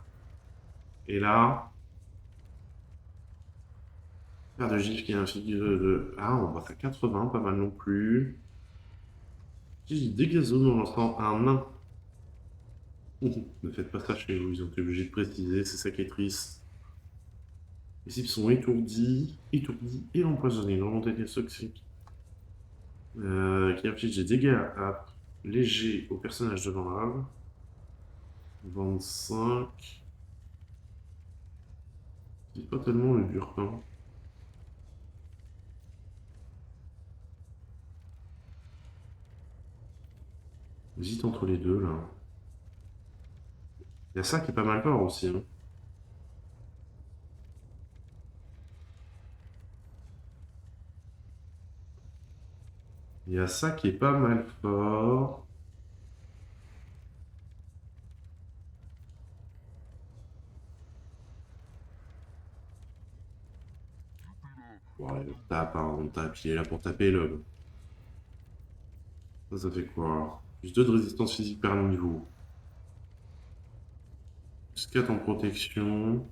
Et là, paire de gifles qui est un figure de... Ah, on passe à 80, pas mal non plus. J'ai des gazons en lançant un nain. Ne faites pas ça chez vous, ils ont été obligés de préciser, c'est ça qui est triste. Les cibles sont étourdis et empoisonnés. Une remontée des toxiques. Qui inflige des dégâts légers au personnage devant l'arbre. 25. C'est pas tellement le burpin. J'hésite entre les deux là. Il y a ça qui est pas mal fort aussi. Hein. Il y a ça qui est pas mal fort. Ouais, on tape, hein, on tape, il est là pour taper le... Ça fait quoi? Plus 2 de résistance physique par niveau. Plus 4 en protection.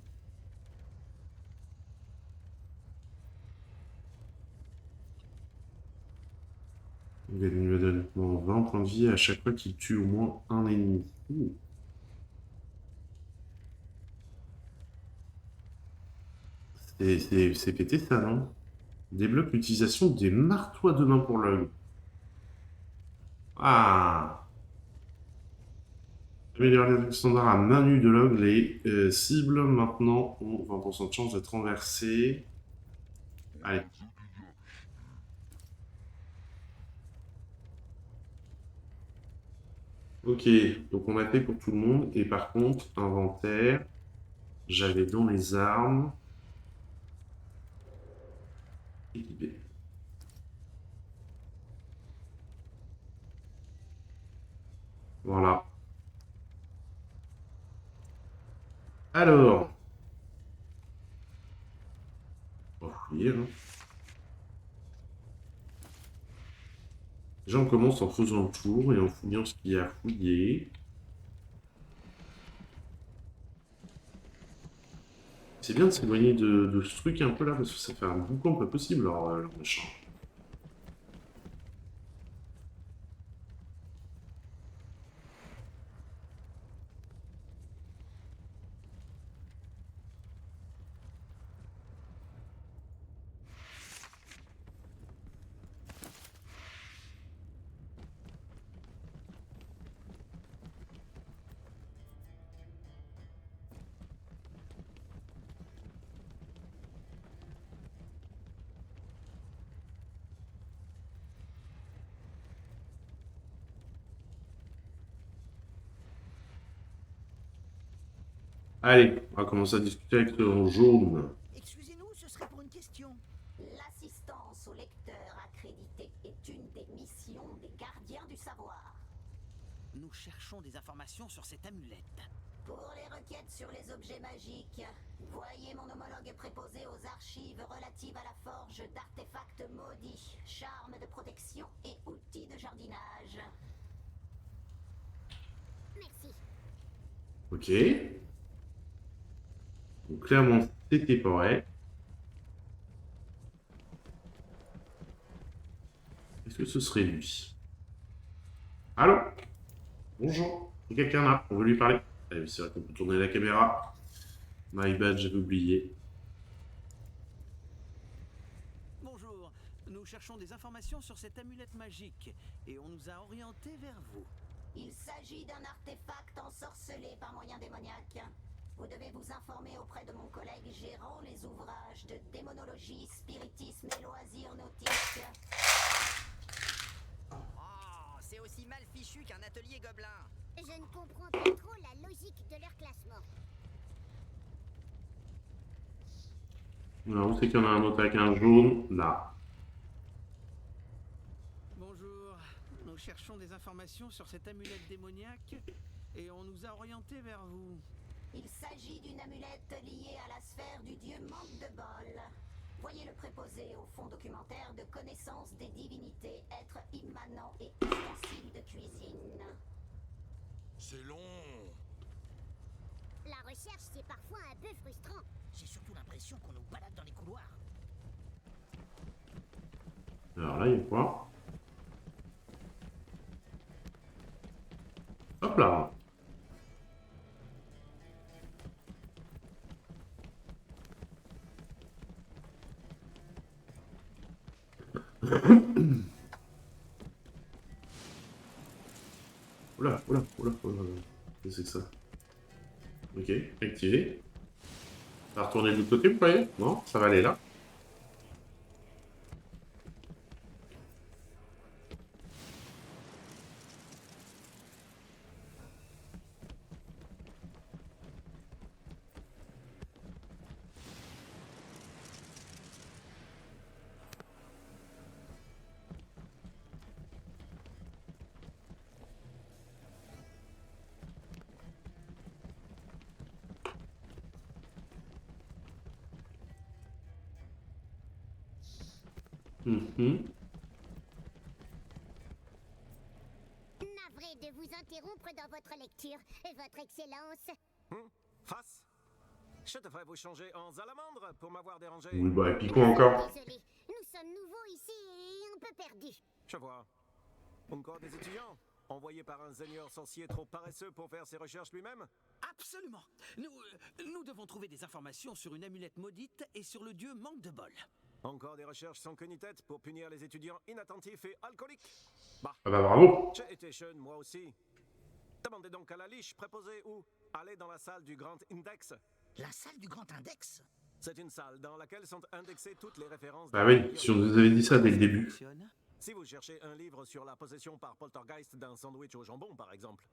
Il gagne immédiatement 20 points de vie à chaque fois qu'il tue au moins un ennemi. C'est pété ça, non? Débloque l'utilisation des marteaux à deux mains pour l'œil. Ah! Améliorer les standards à main nue de l'ogre. Les cibles maintenant ont 20% de chance d'être renversées. Allez. Ok, donc on a fait pour tout le monde. Et par contre, inventaire, j'avais dans les armes. Équipé. Voilà. Alors. On va fouiller. Hein. Déjà, on commence en faisant le tour et en fouillant ce qu'il y a à fouiller. C'est bien de s'éloigner de ce truc un peu là, parce que ça fait un boucan pas possible, leur machin. Allez, on va commencer à discuter avec ce jaune. Excusez-nous, ce serait pour une question. L'assistance au lecteur accrédité est une des missions des gardiens du savoir. Nous cherchons des informations sur cette amulette. Pour les requêtes sur les objets magiques, voyez mon homologue préposé aux archives relatives à la forge d'artefacts maudits, charmes de protection et outils. outils de jardinage. Merci. Ok. Donc clairement, c'était pas vrai. Est-ce que ce serait lui? Allô? Bonjour. Il y a quelqu'un là? On veut lui parler? Ah oui, c'est vrai qu'on peut tourner la caméra. My bad, j'avais oublié. Bonjour, nous cherchons des informations sur cette amulette magique et on nous a orientés vers vous. Il s'agit d'un artefact ensorcelé par moyen démoniaque. Vous devez vous informer auprès de mon collègue gérant les ouvrages de démonologie, spiritisme et loisirs nautiques. Oh, c'est aussi mal fichu qu'un atelier gobelin. Je ne comprends pas trop la logique de leur classement. Alors, où c'est qu'il y en a un autre avec un jaune? Là. Bonjour, nous cherchons des informations sur cette amulette démoniaque et on nous a orientés vers vous. Il s'agit d'une amulette liée à la sphère du dieu manque de bol. Voyez le préposé au fond documentaire de connaissance des divinités, êtres immanents et ustensiles de cuisine. C'est long. La recherche, c'est parfois un peu frustrant. J'ai surtout l'impression qu'on nous balade dans les couloirs. Alors là, il y a quoi? Hop là. Oula, oula, oula, oula. Qu'est-ce que c'est que ça? Ok, activé. Ça va retourner de l'autre côté, vous voyez? Non, ça va aller là. Mhm. Navré de vous interrompre dans votre lecture, Votre Excellence. Face. Je devrais vous changer en salamandre pour m'avoir dérangé. Oui, bah, et puis quoi encore? Désolé, nous sommes nouveaux ici et un peu perdus. Je vois. Encore des étudiants envoyés par un seigneur sorcier trop paresseux pour faire ses recherches lui-même? Absolument. Nous devons trouver des informations sur une amulette maudite et sur le dieu manque de bol. Encore des recherches sans queue ni tête pour punir les étudiants inattentifs et alcooliques? Bah. Ah bah bravo. J'ai été jeune, moi aussi. Demandez donc à la liche préposée où? Allez dans la salle du Grand Index. La salle du Grand Index? C'est une salle dans laquelle sont indexées toutes les références... Bah oui, si on nous avait dit ça dès le début. Si vous cherchez un livre sur la possession par poltergeist d'un sandwich au jambon, par exemple,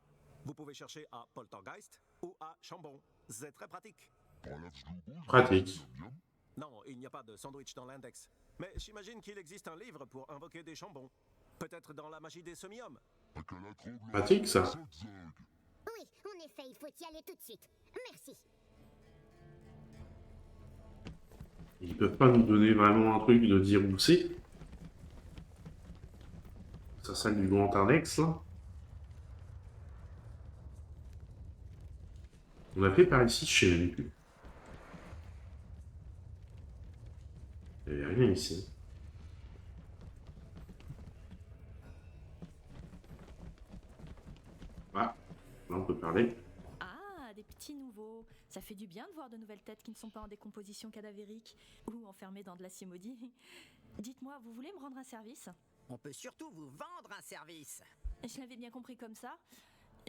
vous pouvez chercher à poltergeist ou à chambon. C'est très pratique. Pratique. Non, il n'y a pas de sandwich dans l'index. Mais j'imagine qu'il existe un livre pour invoquer des chambons. Peut-être dans la magie des semi-hommes. Pratique, ça. Oui, en effet, il faut y aller tout de suite. Merci. Ils peuvent pas nous donner vraiment un truc de dire où c'est. Ça salle du Grand Index, là. On a fait par ici, je sais même plus. Il n'y avait rien ici. Ah, là on peut parler. Ah, des petits nouveaux. Ça fait du bien de voir de nouvelles têtes qui ne sont pas en décomposition cadavérique ou enfermées dans de l'acier maudit. Dites-moi, vous voulez me rendre un service? On peut surtout vous vendre un service. Je l'avais bien compris comme ça.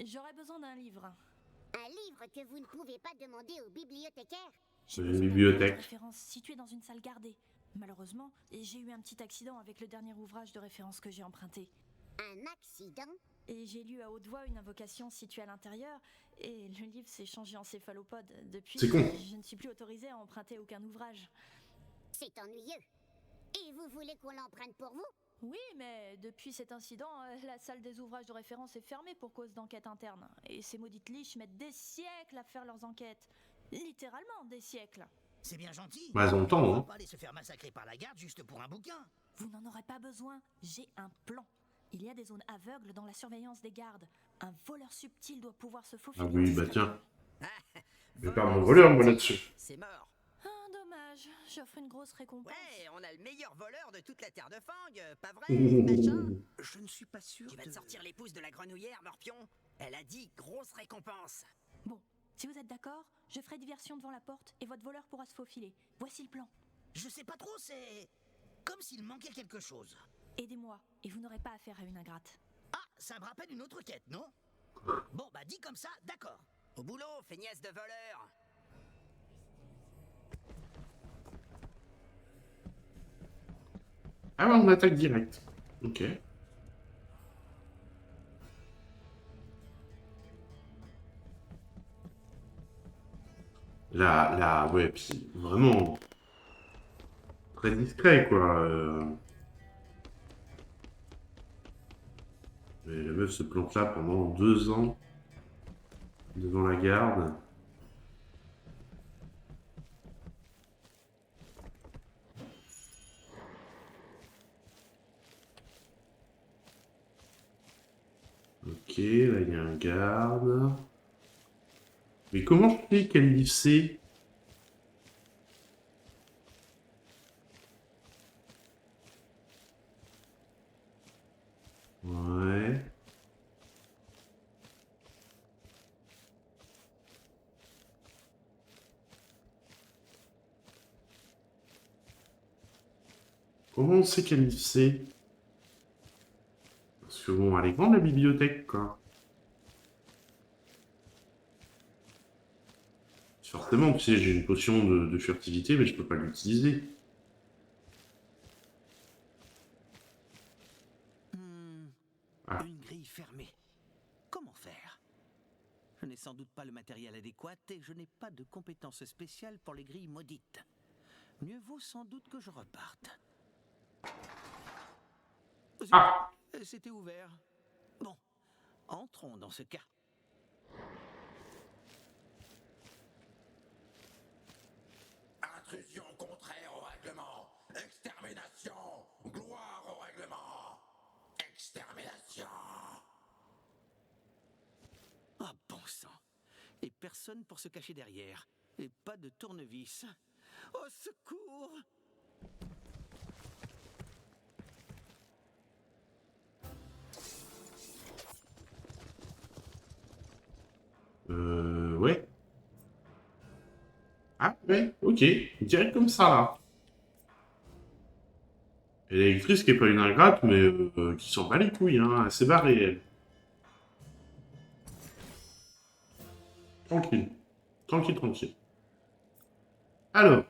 J'aurais besoin d'un livre. Un livre que vous ne pouvez pas demander au bibliothécaire? C'est une bibliothèque. Référence située dans une salle gardée. Malheureusement, j'ai eu un petit accident avec le dernier ouvrage de référence que j'ai emprunté. Un accident? Et j'ai lu à haute voix une invocation située à l'intérieur, et le livre s'est changé en céphalopode. Depuis, C'est con. Je ne suis plus autorisée à emprunter aucun ouvrage. C'est ennuyeux. Et vous voulez qu'on l'emprunte pour vous? Oui, mais depuis cet incident, la salle des ouvrages de référence est fermée pour cause d'enquête interne. Et ces maudites liches mettent des siècles à faire leurs enquêtes. Littéralement des siècles. C'est bien gentil. Bah, elles ont le temps, On hein. va pas aller se faire massacrer par la garde juste pour un bouquin. Vous n'en aurez pas besoin, j'ai un plan. Il y a des zones aveugles dans la surveillance des gardes. Un voleur subtil doit pouvoir se faufiler. Ah oui, bah tiens. Je vais perdre mon voleur, moi, là-dessus. C'est mort. Ah, dommage. J'offre une grosse récompense. Ouais, on a le meilleur voleur de toute la terre de Fang, pas vrai, Ouh. machin? Je ne suis pas sûr. Tu vas te sortir les pouces de la grenouillère, Morpion? Elle a dit grosse récompense. Bon, si vous êtes d'accord, je ferai diversion devant la porte et votre voleur pourra se faufiler. Voici le plan. Je sais pas trop, c'est comme s'il manquait quelque chose. Aidez-moi, et vous n'aurez pas affaire à une ingrate. Ah, ça me rappelle une autre quête, non? Bon, bah dit comme ça, d'accord. Au boulot, feignasse de voleur. Ah ouais, on attaque direct. Ok. Là, ouais, puis vraiment très discret, quoi. Mais la meuf se plante là pendant 2 ans devant la garde. Ok, là il y a un garde. Mais comment je sais quel livre c'est? Ouais. Comment on sait quel livre c'est? Parce que bon, elle est grande la bibliothèque, quoi. Forcément, tu sais, j'ai une potion de furtivité, mais je peux pas l'utiliser. Ah. Une grille fermée. Comment faire? Je n'ai sans doute pas le matériel adéquat et je n'ai pas de compétences spéciales pour les grilles maudites. Mieux vaut sans doute que je reparte. Ah! C'était ouvert. Bon, entrons dans ce cas. Intrusion contraire au règlement. Extermination. Gloire au règlement. Extermination. Ah, bon sang. Et personne pour se cacher derrière. Et pas de tournevis. Au secours! Ouais. Ah, ouais, ok. Direct comme ça, là. Et l'électrice qui est pas une ingrate, mais qui s'en bat les couilles, hein. Elle s'est barrée, elle. Tranquille. Tranquille, tranquille. Alors.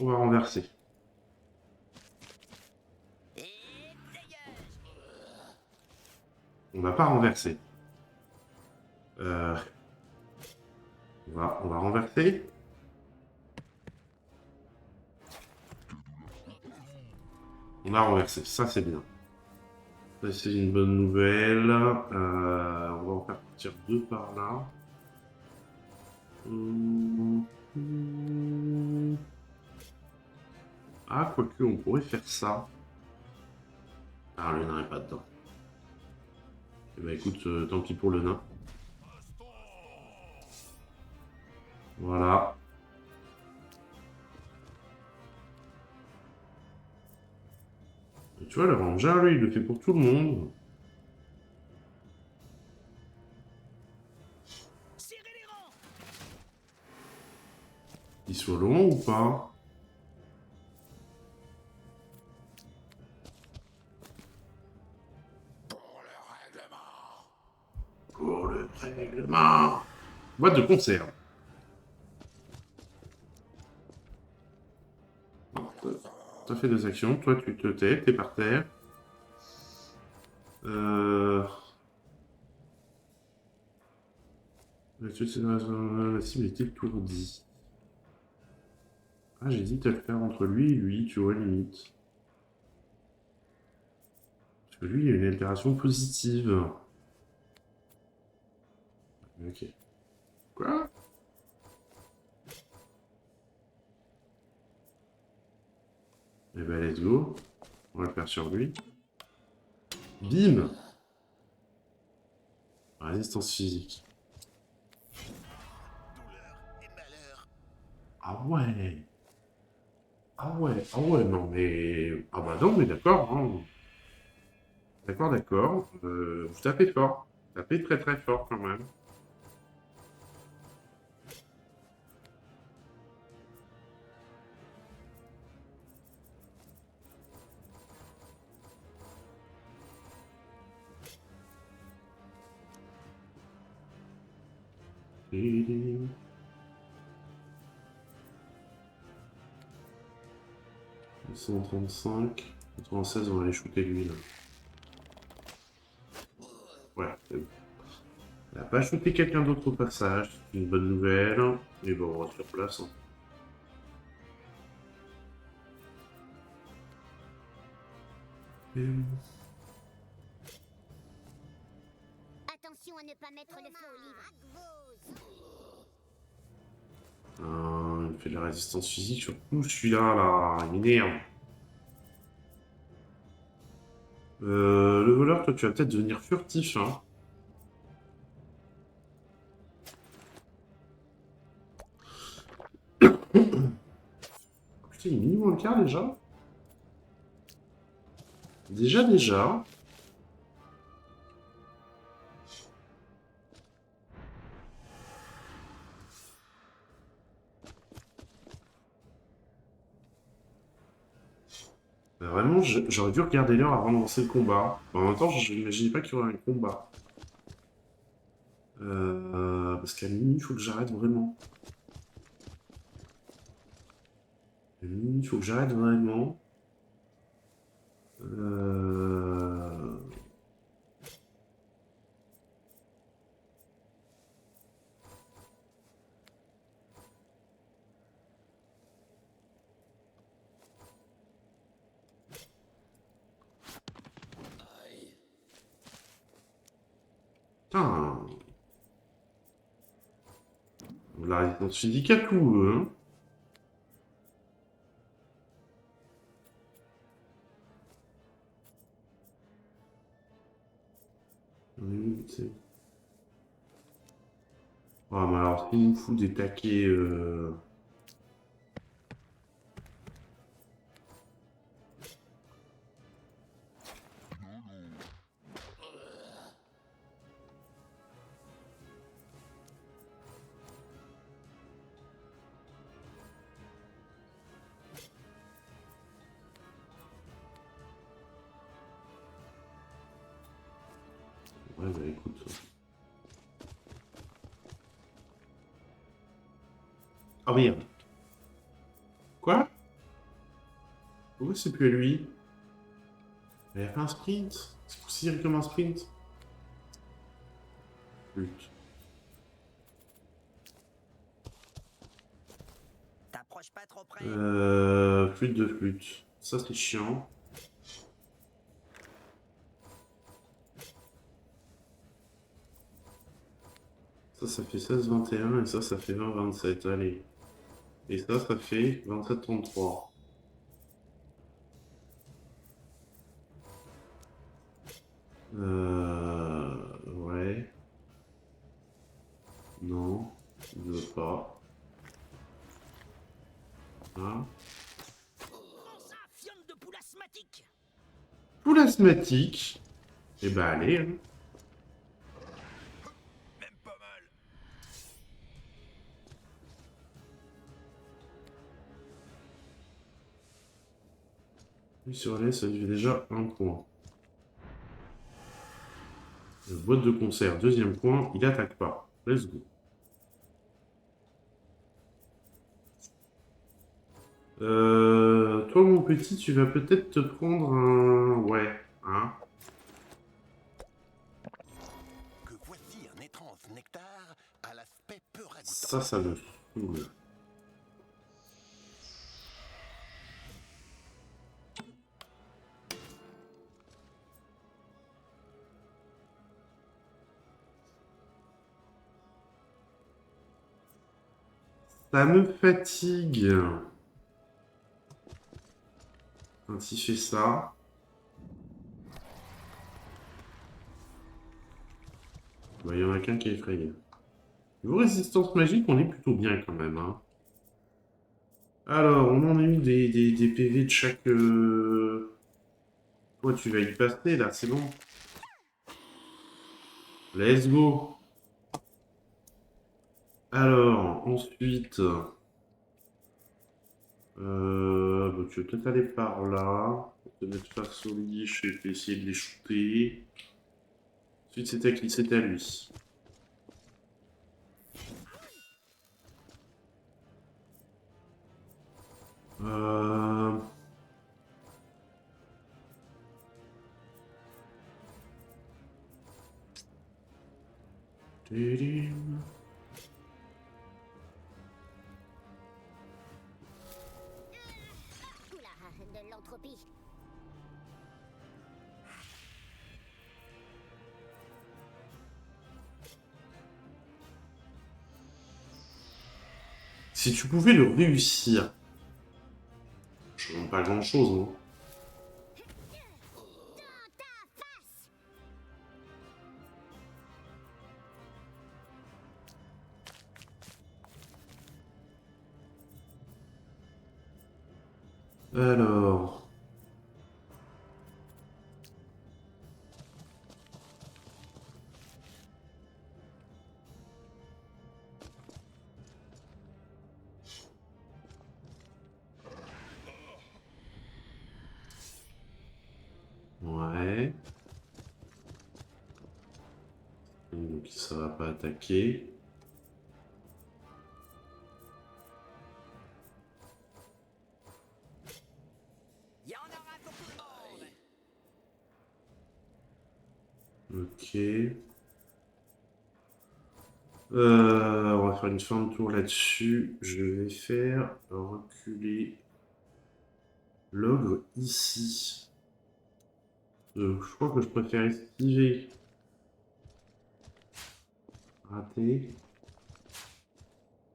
On va renverser. On va pas renverser. On va renverser. On a renversé, ça c'est bien. Ça c'est une bonne nouvelle. On va en faire partir 2 par là. Ah, quoique, on pourrait faire ça. Ah, le nain est pas dedans. Eh ben écoute, tant pis pour le nain. Voilà. Et tu vois, le ranger, lui, il le fait pour tout le monde. Il soit long ou pas? Pour le règlement. Boîte de conserve. T'as fait 2 actions. Toi, tu te tais, t'es par terre. La cible est étourdie. Ah, j'hésite à le faire entre lui et lui, tu vois, limite. Parce que lui, il a une altération positive. Ok. Quoi? Eh ben, let's go. On va le faire sur lui. Bim. Résistance physique. Ah ouais. Ah ouais, non mais... Ah bah non, mais d'accord, hein. D'accord. Vous tapez fort. Vous tapez très très fort quand même. Et... 135, 96, on va aller shooter lui là. Ouais, c'est bon. Elle n'a pas shooté quelqu'un d'autre au passage, c'est une bonne nouvelle. Mais bon, on reste sur place. Hein. Attention à ne pas mettre le feu au livre. Il fait de la résistance physique, surtout celui-là, là, il m'énerve. Le voleur, toi, tu vas peut-être devenir furtif, hein. Putain, il est mis moins le quart déjà. Déjà. Vraiment, j'aurais dû regarder l'heure avant de lancer le combat. En même temps, je n'imaginais pas qu'il y aurait un combat. Parce qu'à minuit, il faut que j'arrête vraiment. À minuit, il faut que j'arrête vraiment. Putain. La résistance physique à tout, hein. Oui, c'est... Ah, mais alors, il nous fout des taquets... Ouais, bah écoute... Ah merde. Quoi? Pourquoi c'est plus à lui? Il a fait un sprint. C'est considéré comme un sprint. Flûte. T'approches pas trop près. Flûte de flûte. Ça, c'est chiant. Ça fait 16-21 et ça fait 20-27. Allez. Et ça fait 27-33. Ouais. Non, il ne veut pas. Ah. Fiole de poule asthmatique. Poule asthmatique. Eh ben allez. Hein. Même pas mal. Lui sur les, ça lui fait déjà un point. Boîte de concert, deuxième point, il attaque pas. Let's go. Toi, mon petit, tu vas peut-être te prendre un... Ouais, hein. Que voici un étrange nectar à l'aspect peu ragoûtant. Ça me saoule. Ça me fatigue. Quand il fait ça. Bah, il y en a qu'un qui est effrayé. Niveau résistance magique, on est plutôt bien quand même. Hein. Alors, on en a eu des PV de chaque... Toi, tu vas y passer, là, c'est bon. Let's go. Alors, ensuite... bah, tu vas peut-être aller par là. Pour te mettre face au liche et puis essayer de les shooter. Ensuite, c'était à qui? C'était à lui. Euh... Tidim. Oula, de l'entropie. Si tu pouvais le réussir, je ne demande pas grand-chose, hein. Alors... Ouais. Donc ça va pas attaquer. Ok. On va faire une fin de tour là-dessus. Je vais faire reculer l'ogre ici. Je crois que je préfère esquiver. Raté.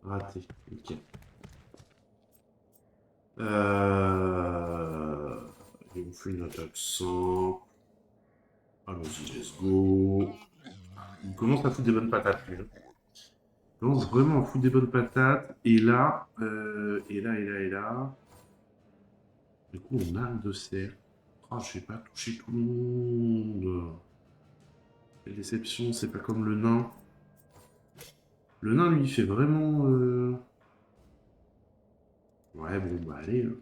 Raté. Ok. Il vous fait une attaque simple. Allons-y, let's go. Il commence à foutre des bonnes patates, lui. Il commence vraiment à foutre des bonnes patates. Et là, et là. Du coup, on a de serre. Ah, je vais pas toucher tout le monde. Quelle déception, c'est pas comme le nain. Le nain, lui, il fait vraiment... Ouais, bon, bah allez. Hein.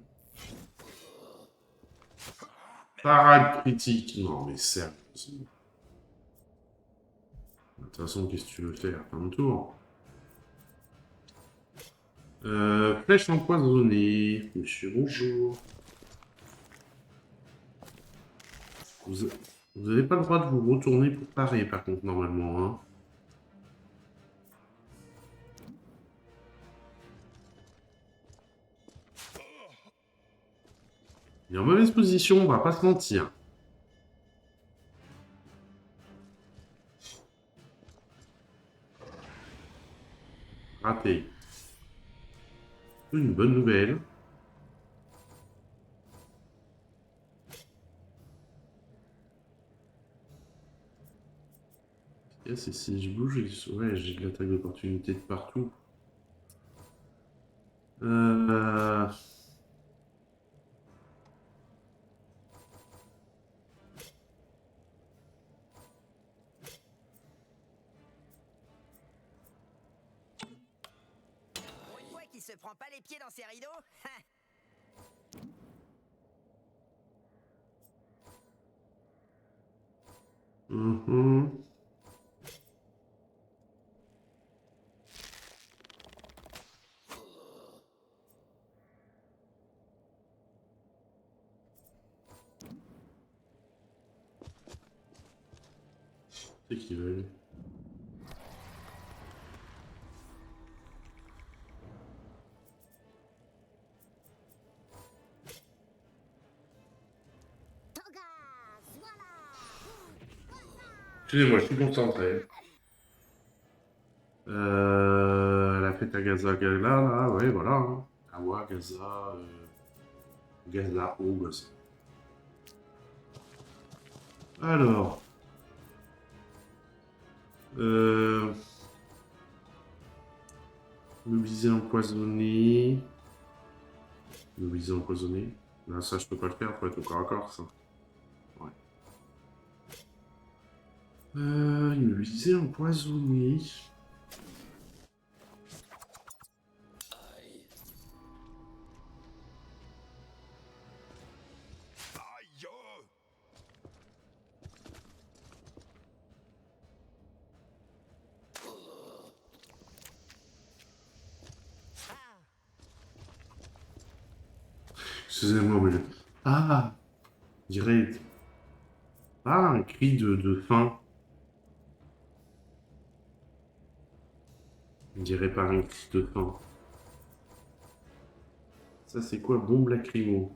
Parade critique. Non, mais sérieux. De toute façon, qu'est-ce que tu veux faire? Fin de tour. Flèche empoisonnée. Monsieur, bonjour. Vous n'avez pas le droit de vous retourner pour parer, par contre, normalement. Hein. Il est en mauvaise position, on va pas se mentir. Raté. Une bonne nouvelle. Et si je bouge, ouais, j'ai de l'attaque d'opportunité de partout. Une fois qu'il se prend pas les pieds dans ses rideaux, C'est qu'ils veulent. Excusez-moi, je suis concentré. La fête à Gaza Gala, là, ouais, voilà. Hein. Awa, Gaza, Gaza, oh, Gaza. Alors. Mobiliser empoisonné. Mobiliser empoisonné. Là, ça, je peux pas le faire, faut être au corps à corps, ça. Ouais. Immobiliser empoisonné. Excusez-moi, mais... Ah, direct. Ah, un cri de faim. On dirait pas un cri de faim. Ça, c'est quoi? Bombe lacrymo.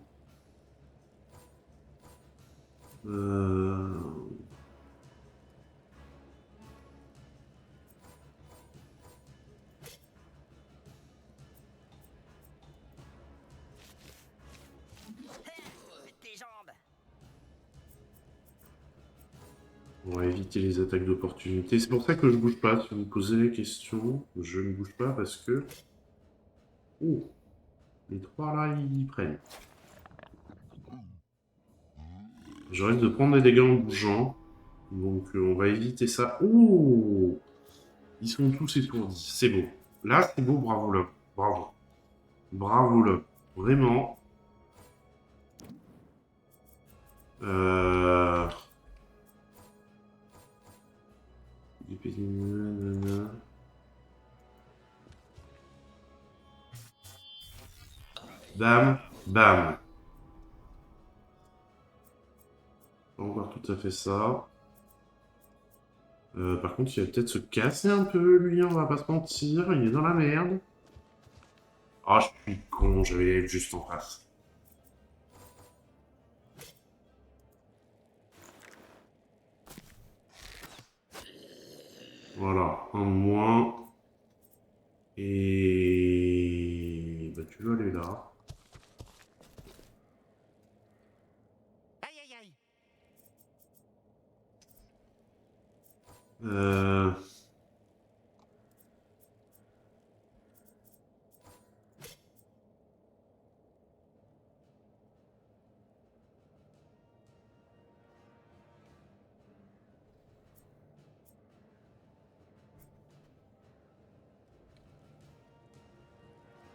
Tes jambes. On va éviter les attaques d'opportunité. C'est pour ça que je bouge pas. Si vous me posez la question, je ne bouge pas parce que... Oh, les trois là, ils prennent. Je risque de prendre des dégâts en bougeant. Donc on va éviter ça. Oh, ils sont tous étourdis. C'est beau. Là, c'est beau. Bravo, là. Bravo. Bravo, là. Vraiment. Bam, bam. Pas encore tout à fait ça. Par contre, il va peut-être se casser un peu, lui, on va pas se mentir. Il est dans la merde. Ah, je suis con, j'avais être juste en face. Voilà, un de moins. Et... Bah, tu vas aller là. Aïe aïe aïe.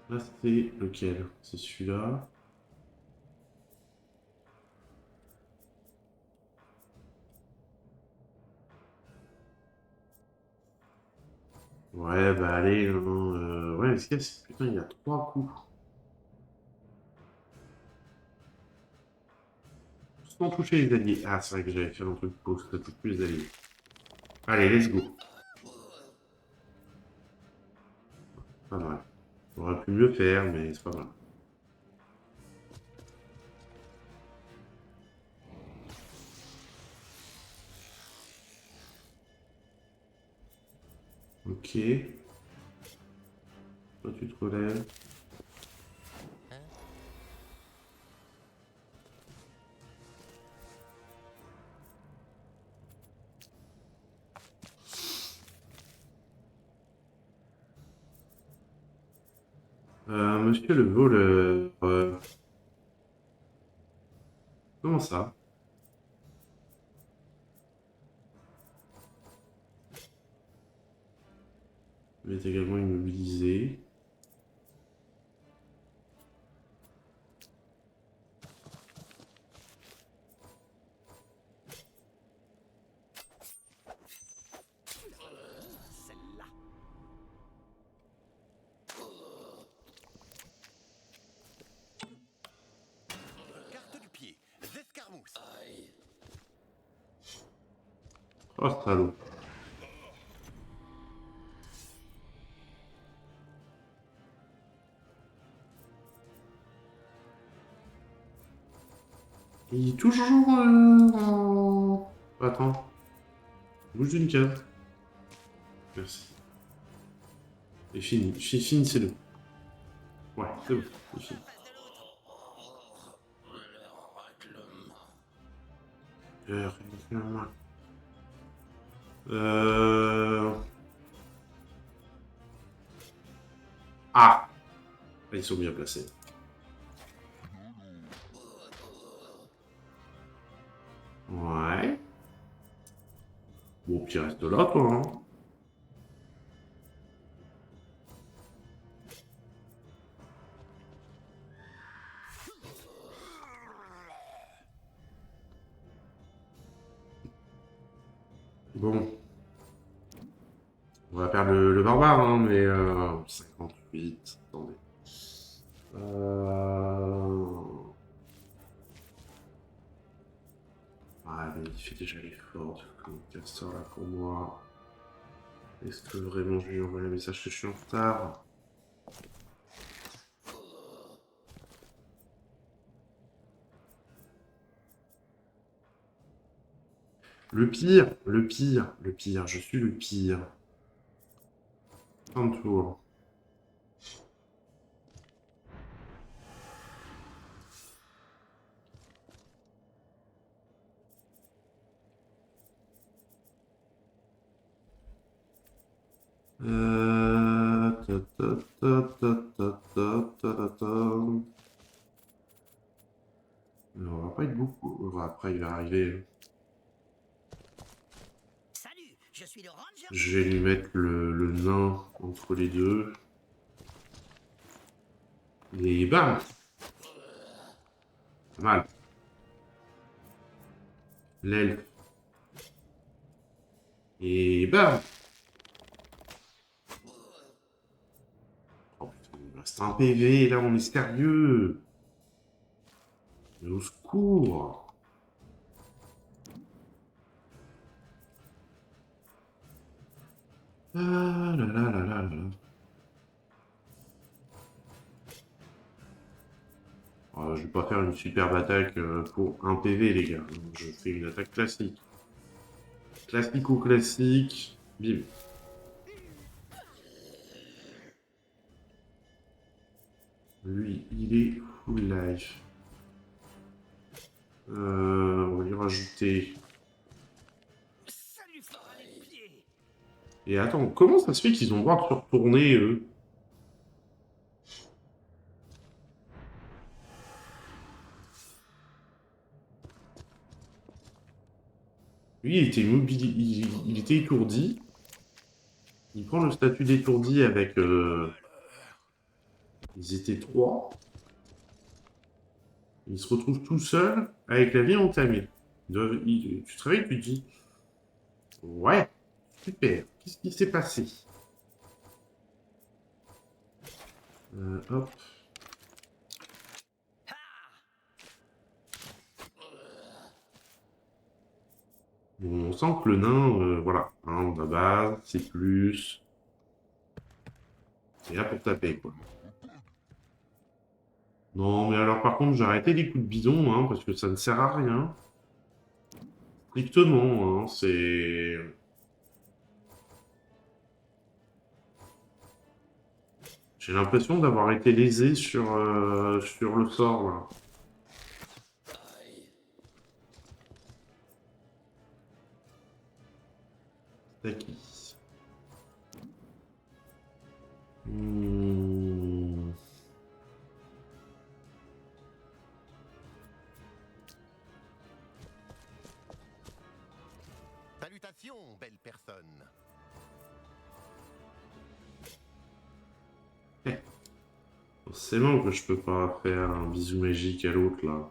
Là, c'est lequel? C'est celui-là. Ouais, bah allez, hein, ouais, est-ce qu'il y a... Putain, il y a 3 coups. Sans toucher les alliés. Ah, c'est vrai que j'avais fait un truc pour que ça touche plus les alliés. Allez, let's go. Pas mal. On aurait pu mieux faire, mais c'est pas mal. Ok. Toi, tu te relèves. Monsieur le voleur... Comment ça? Il est également immobilisé. Celle-là. Carte du pied. Escarmousse. Oh, salaud. Il est toujours... Attends. Bouge d'une case. Merci. Et fini. Finissez-le. Ouais, c'est bon. C'est fini. Le règlement. Ah! Ils sont bien placés. Ouais. Bon, puis reste là, toi, hein. Bon. On va perdre le barbare, hein, mais 58. Attendez. Ah, mais il fait déjà l'effort. Castor là pour moi. Est-ce que vraiment je lui envoie un message que je suis en retard? Le pire, je suis le pire. Fin de tour. On va pas être beaucoup. Après, il va arriver. Salut, je suis le ranger. Je vais lui mettre le nain entre les deux. Et bam! Pas mal. L'elfe. Et bam! Oh putain, il me reste un PV, là on est sérieux! Mais au secours! Ah là là là là là. Je vais pas faire une superbe attaque pour un PV, les gars. Je fais une attaque classique. Classico-classique. Bim. Lui, il est full life. On va lui rajouter. Et attends, comment ça se fait qu'ils ont le droit de se retourner, eux? Lui, il était il était étourdi. Il prend le statut d'étourdi avec... Ils étaient 3. Il se retrouve tout seul avec la vie entamée. Tu te réveilles, tu te dis... Ouais, super. Qu'est-ce qui s'est passé? Hop. Bon, on sent que le nain, voilà, hein, de base, c'est plus... C'est là pour taper, quoi. Non, mais alors par contre, j'ai arrêté les coups de bidon, hein, parce que ça ne sert à rien. Strictement, hein, c'est... J'ai l'impression d'avoir été lésé sur le sort, là. Taki. Salutations, belle personne. Forcément que je peux pas faire un bisou magique à l'autre, là.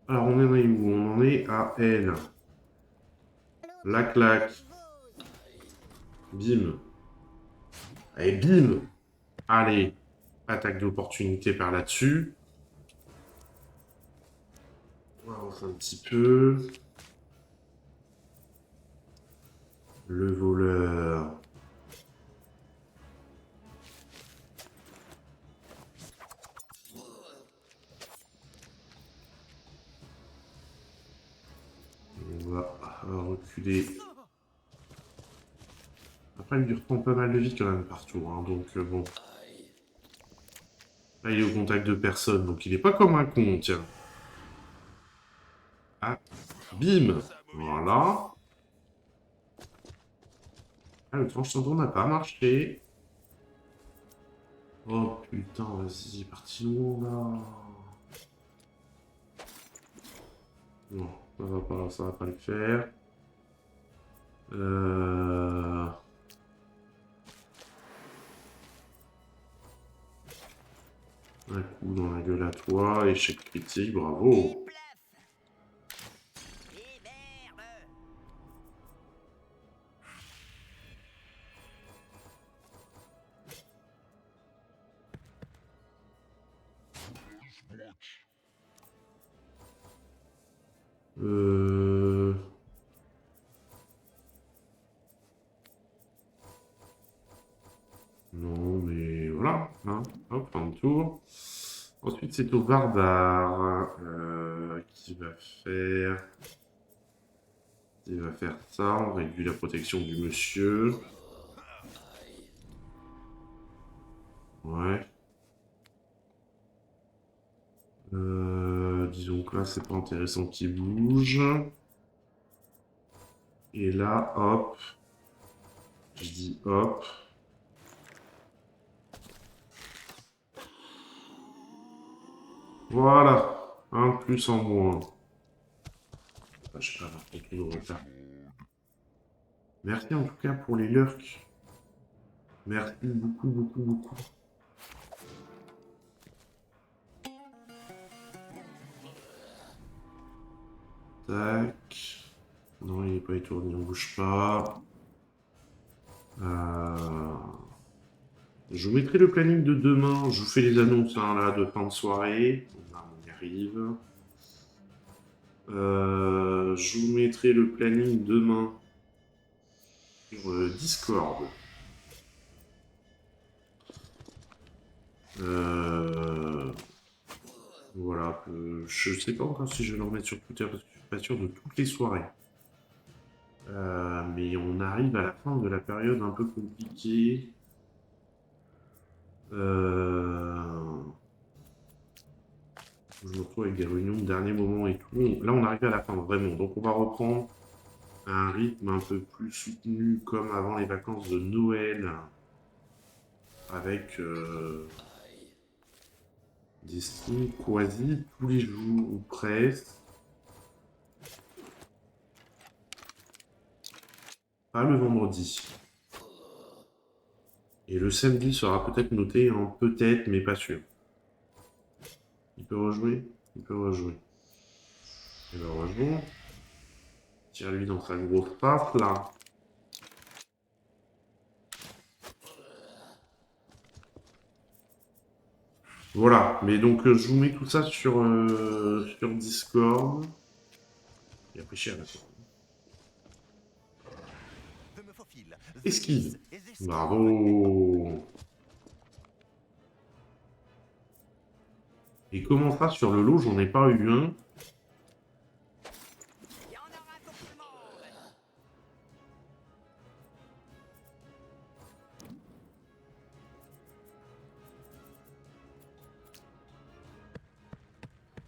Alors, on en est où? On en est à L. La claque. Bim. Allez, bim. Allez. Attaque d'opportunité par là-dessus. On avance un petit peu. Le voleur. reculer. Après, il lui reprend pas mal de vie quand même partout, hein, donc bon. Là, il est au contact de personne, donc il est pas comme un con, tiens. Ah, bim. Voilà. Ah, le tranche tendon n'a pas marché. Oh putain, vas-y, il est parti loin là. Non, ça va pas le faire. Un coup dans la gueule à toi, échec critique, bravo. Non, mais voilà, hein. Hop, un tour. Ensuite, c'est au barbare qui va faire... Il va faire ça, on réduit la protection du monsieur. Ouais. Disons que là, c'est pas intéressant qu'il bouge. Et là, hop. Je dis hop. Voilà. Un de plus en moins. Ah, je sais pas, avoir compris le retard. Merci en tout cas pour les lurks. Merci beaucoup, beaucoup, beaucoup. Tac. Non, il n'est pas étourdi, on bouge pas. Je vous mettrai le planning de demain. Je vous fais les annonces hein, là, de fin de soirée. Là, on y arrive. Je vous mettrai le planning demain sur Discord. Voilà. Je sais pas encore si je vais le remettre sur Twitter parce que je suis pas sûr de toutes les soirées. Mais on arrive à la fin de la période un peu compliquée. Je me retrouve avec des réunions de dernier moment et tout. Là, on arrive à la fin, vraiment. Donc, on va reprendre un rythme un peu plus soutenu, comme avant les vacances de Noël, avec des streams quasi tous les jours, ou presque. Pas le vendredi. Et le samedi sera peut-être noté en peut-être, mais pas sûr. Il peut rejouer? Il peut rejouer. Et ben rejouons. Tire-lui dans sa grosse face, là. Voilà. Mais donc, je vous mets tout ça sur Discord. Il a pris cher, là. Esquive. Bravo. Et comment ça sur le lot, j'en ai pas eu un.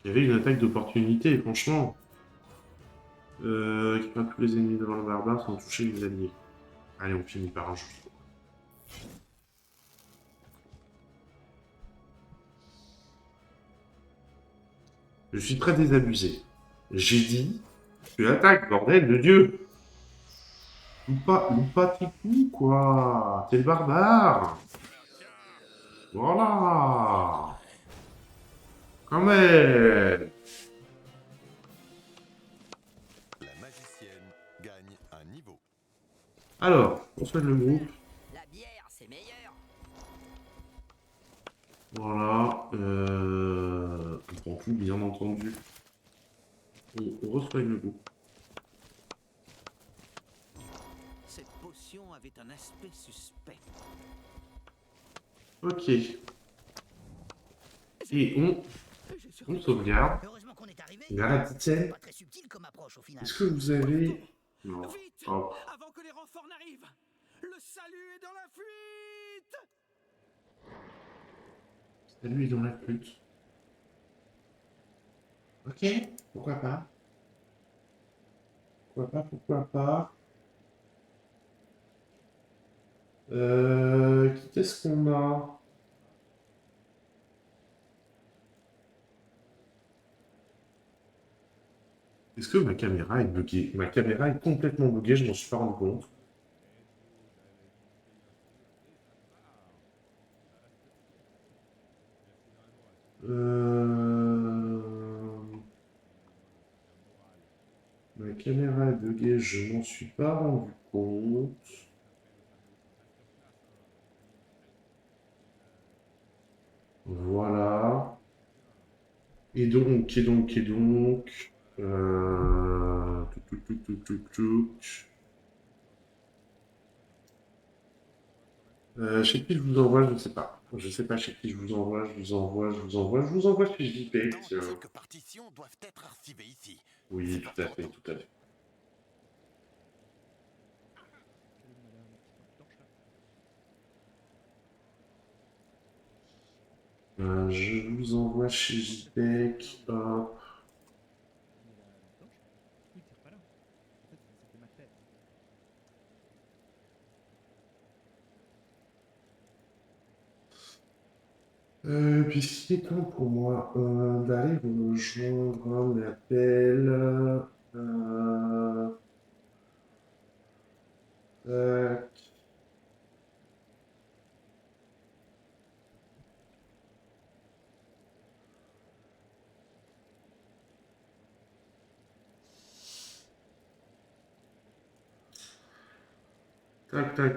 Il y avait une attaque d'opportunité, franchement. Qui frappe tous les ennemis devant le barbare sans toucher les alliés. Allez, on finit par un jeu. Je suis très désabusé. J'ai dit, tu attaques, bordel de Dieu. Loupe pas tes coups, quoi. T'es le barbare. Voilà. Quand même. La magicienne gagne un niveau. Alors, on souhaite le groupe. La bière, c'est meilleur. Voilà. On prend tout, bien entendu. On reçoigne le groupe. Cette potion avait un aspect suspect. Ok. Et on sauvegarde. Heureusement qu'on est arrivé. Regarde la petite scène. Pas très subtil comme approche au final. Est-ce que vous avez Non. Vite, Hop. avant que les renforts n'arrivent. Le salut est dans la fuite. Salut, il est dans la flûte. Ok, pourquoi pas. Pourquoi pas. Qui est-ce qu'on a? Est-ce que ma caméra est buggée? Ma caméra est complètement buggée, je m'en suis pas rendu compte. Ma caméra est buggée, je m'en suis pas rendu compte. Voilà. Et donc. Touc. Chez qui je vous envoie, je ne sais pas. Je sais pas chez qui je vous envoie, je vous envoie chez JP, tiens. Quelques partitions doivent être archivées ici. Oui, tout à fait. Je vous envoie chez JPEG, hop. Puis il est temps pour moi d'aller rejoindre un appel. Tac.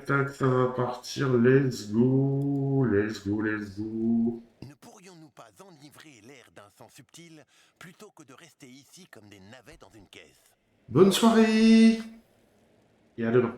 Tac, ça va partir. Let's go. Ne pourrions-nous pas enivrer l'air d'un sang subtil plutôt que de rester ici comme des navets dans une caisse? Bonne soirée. Et à demain.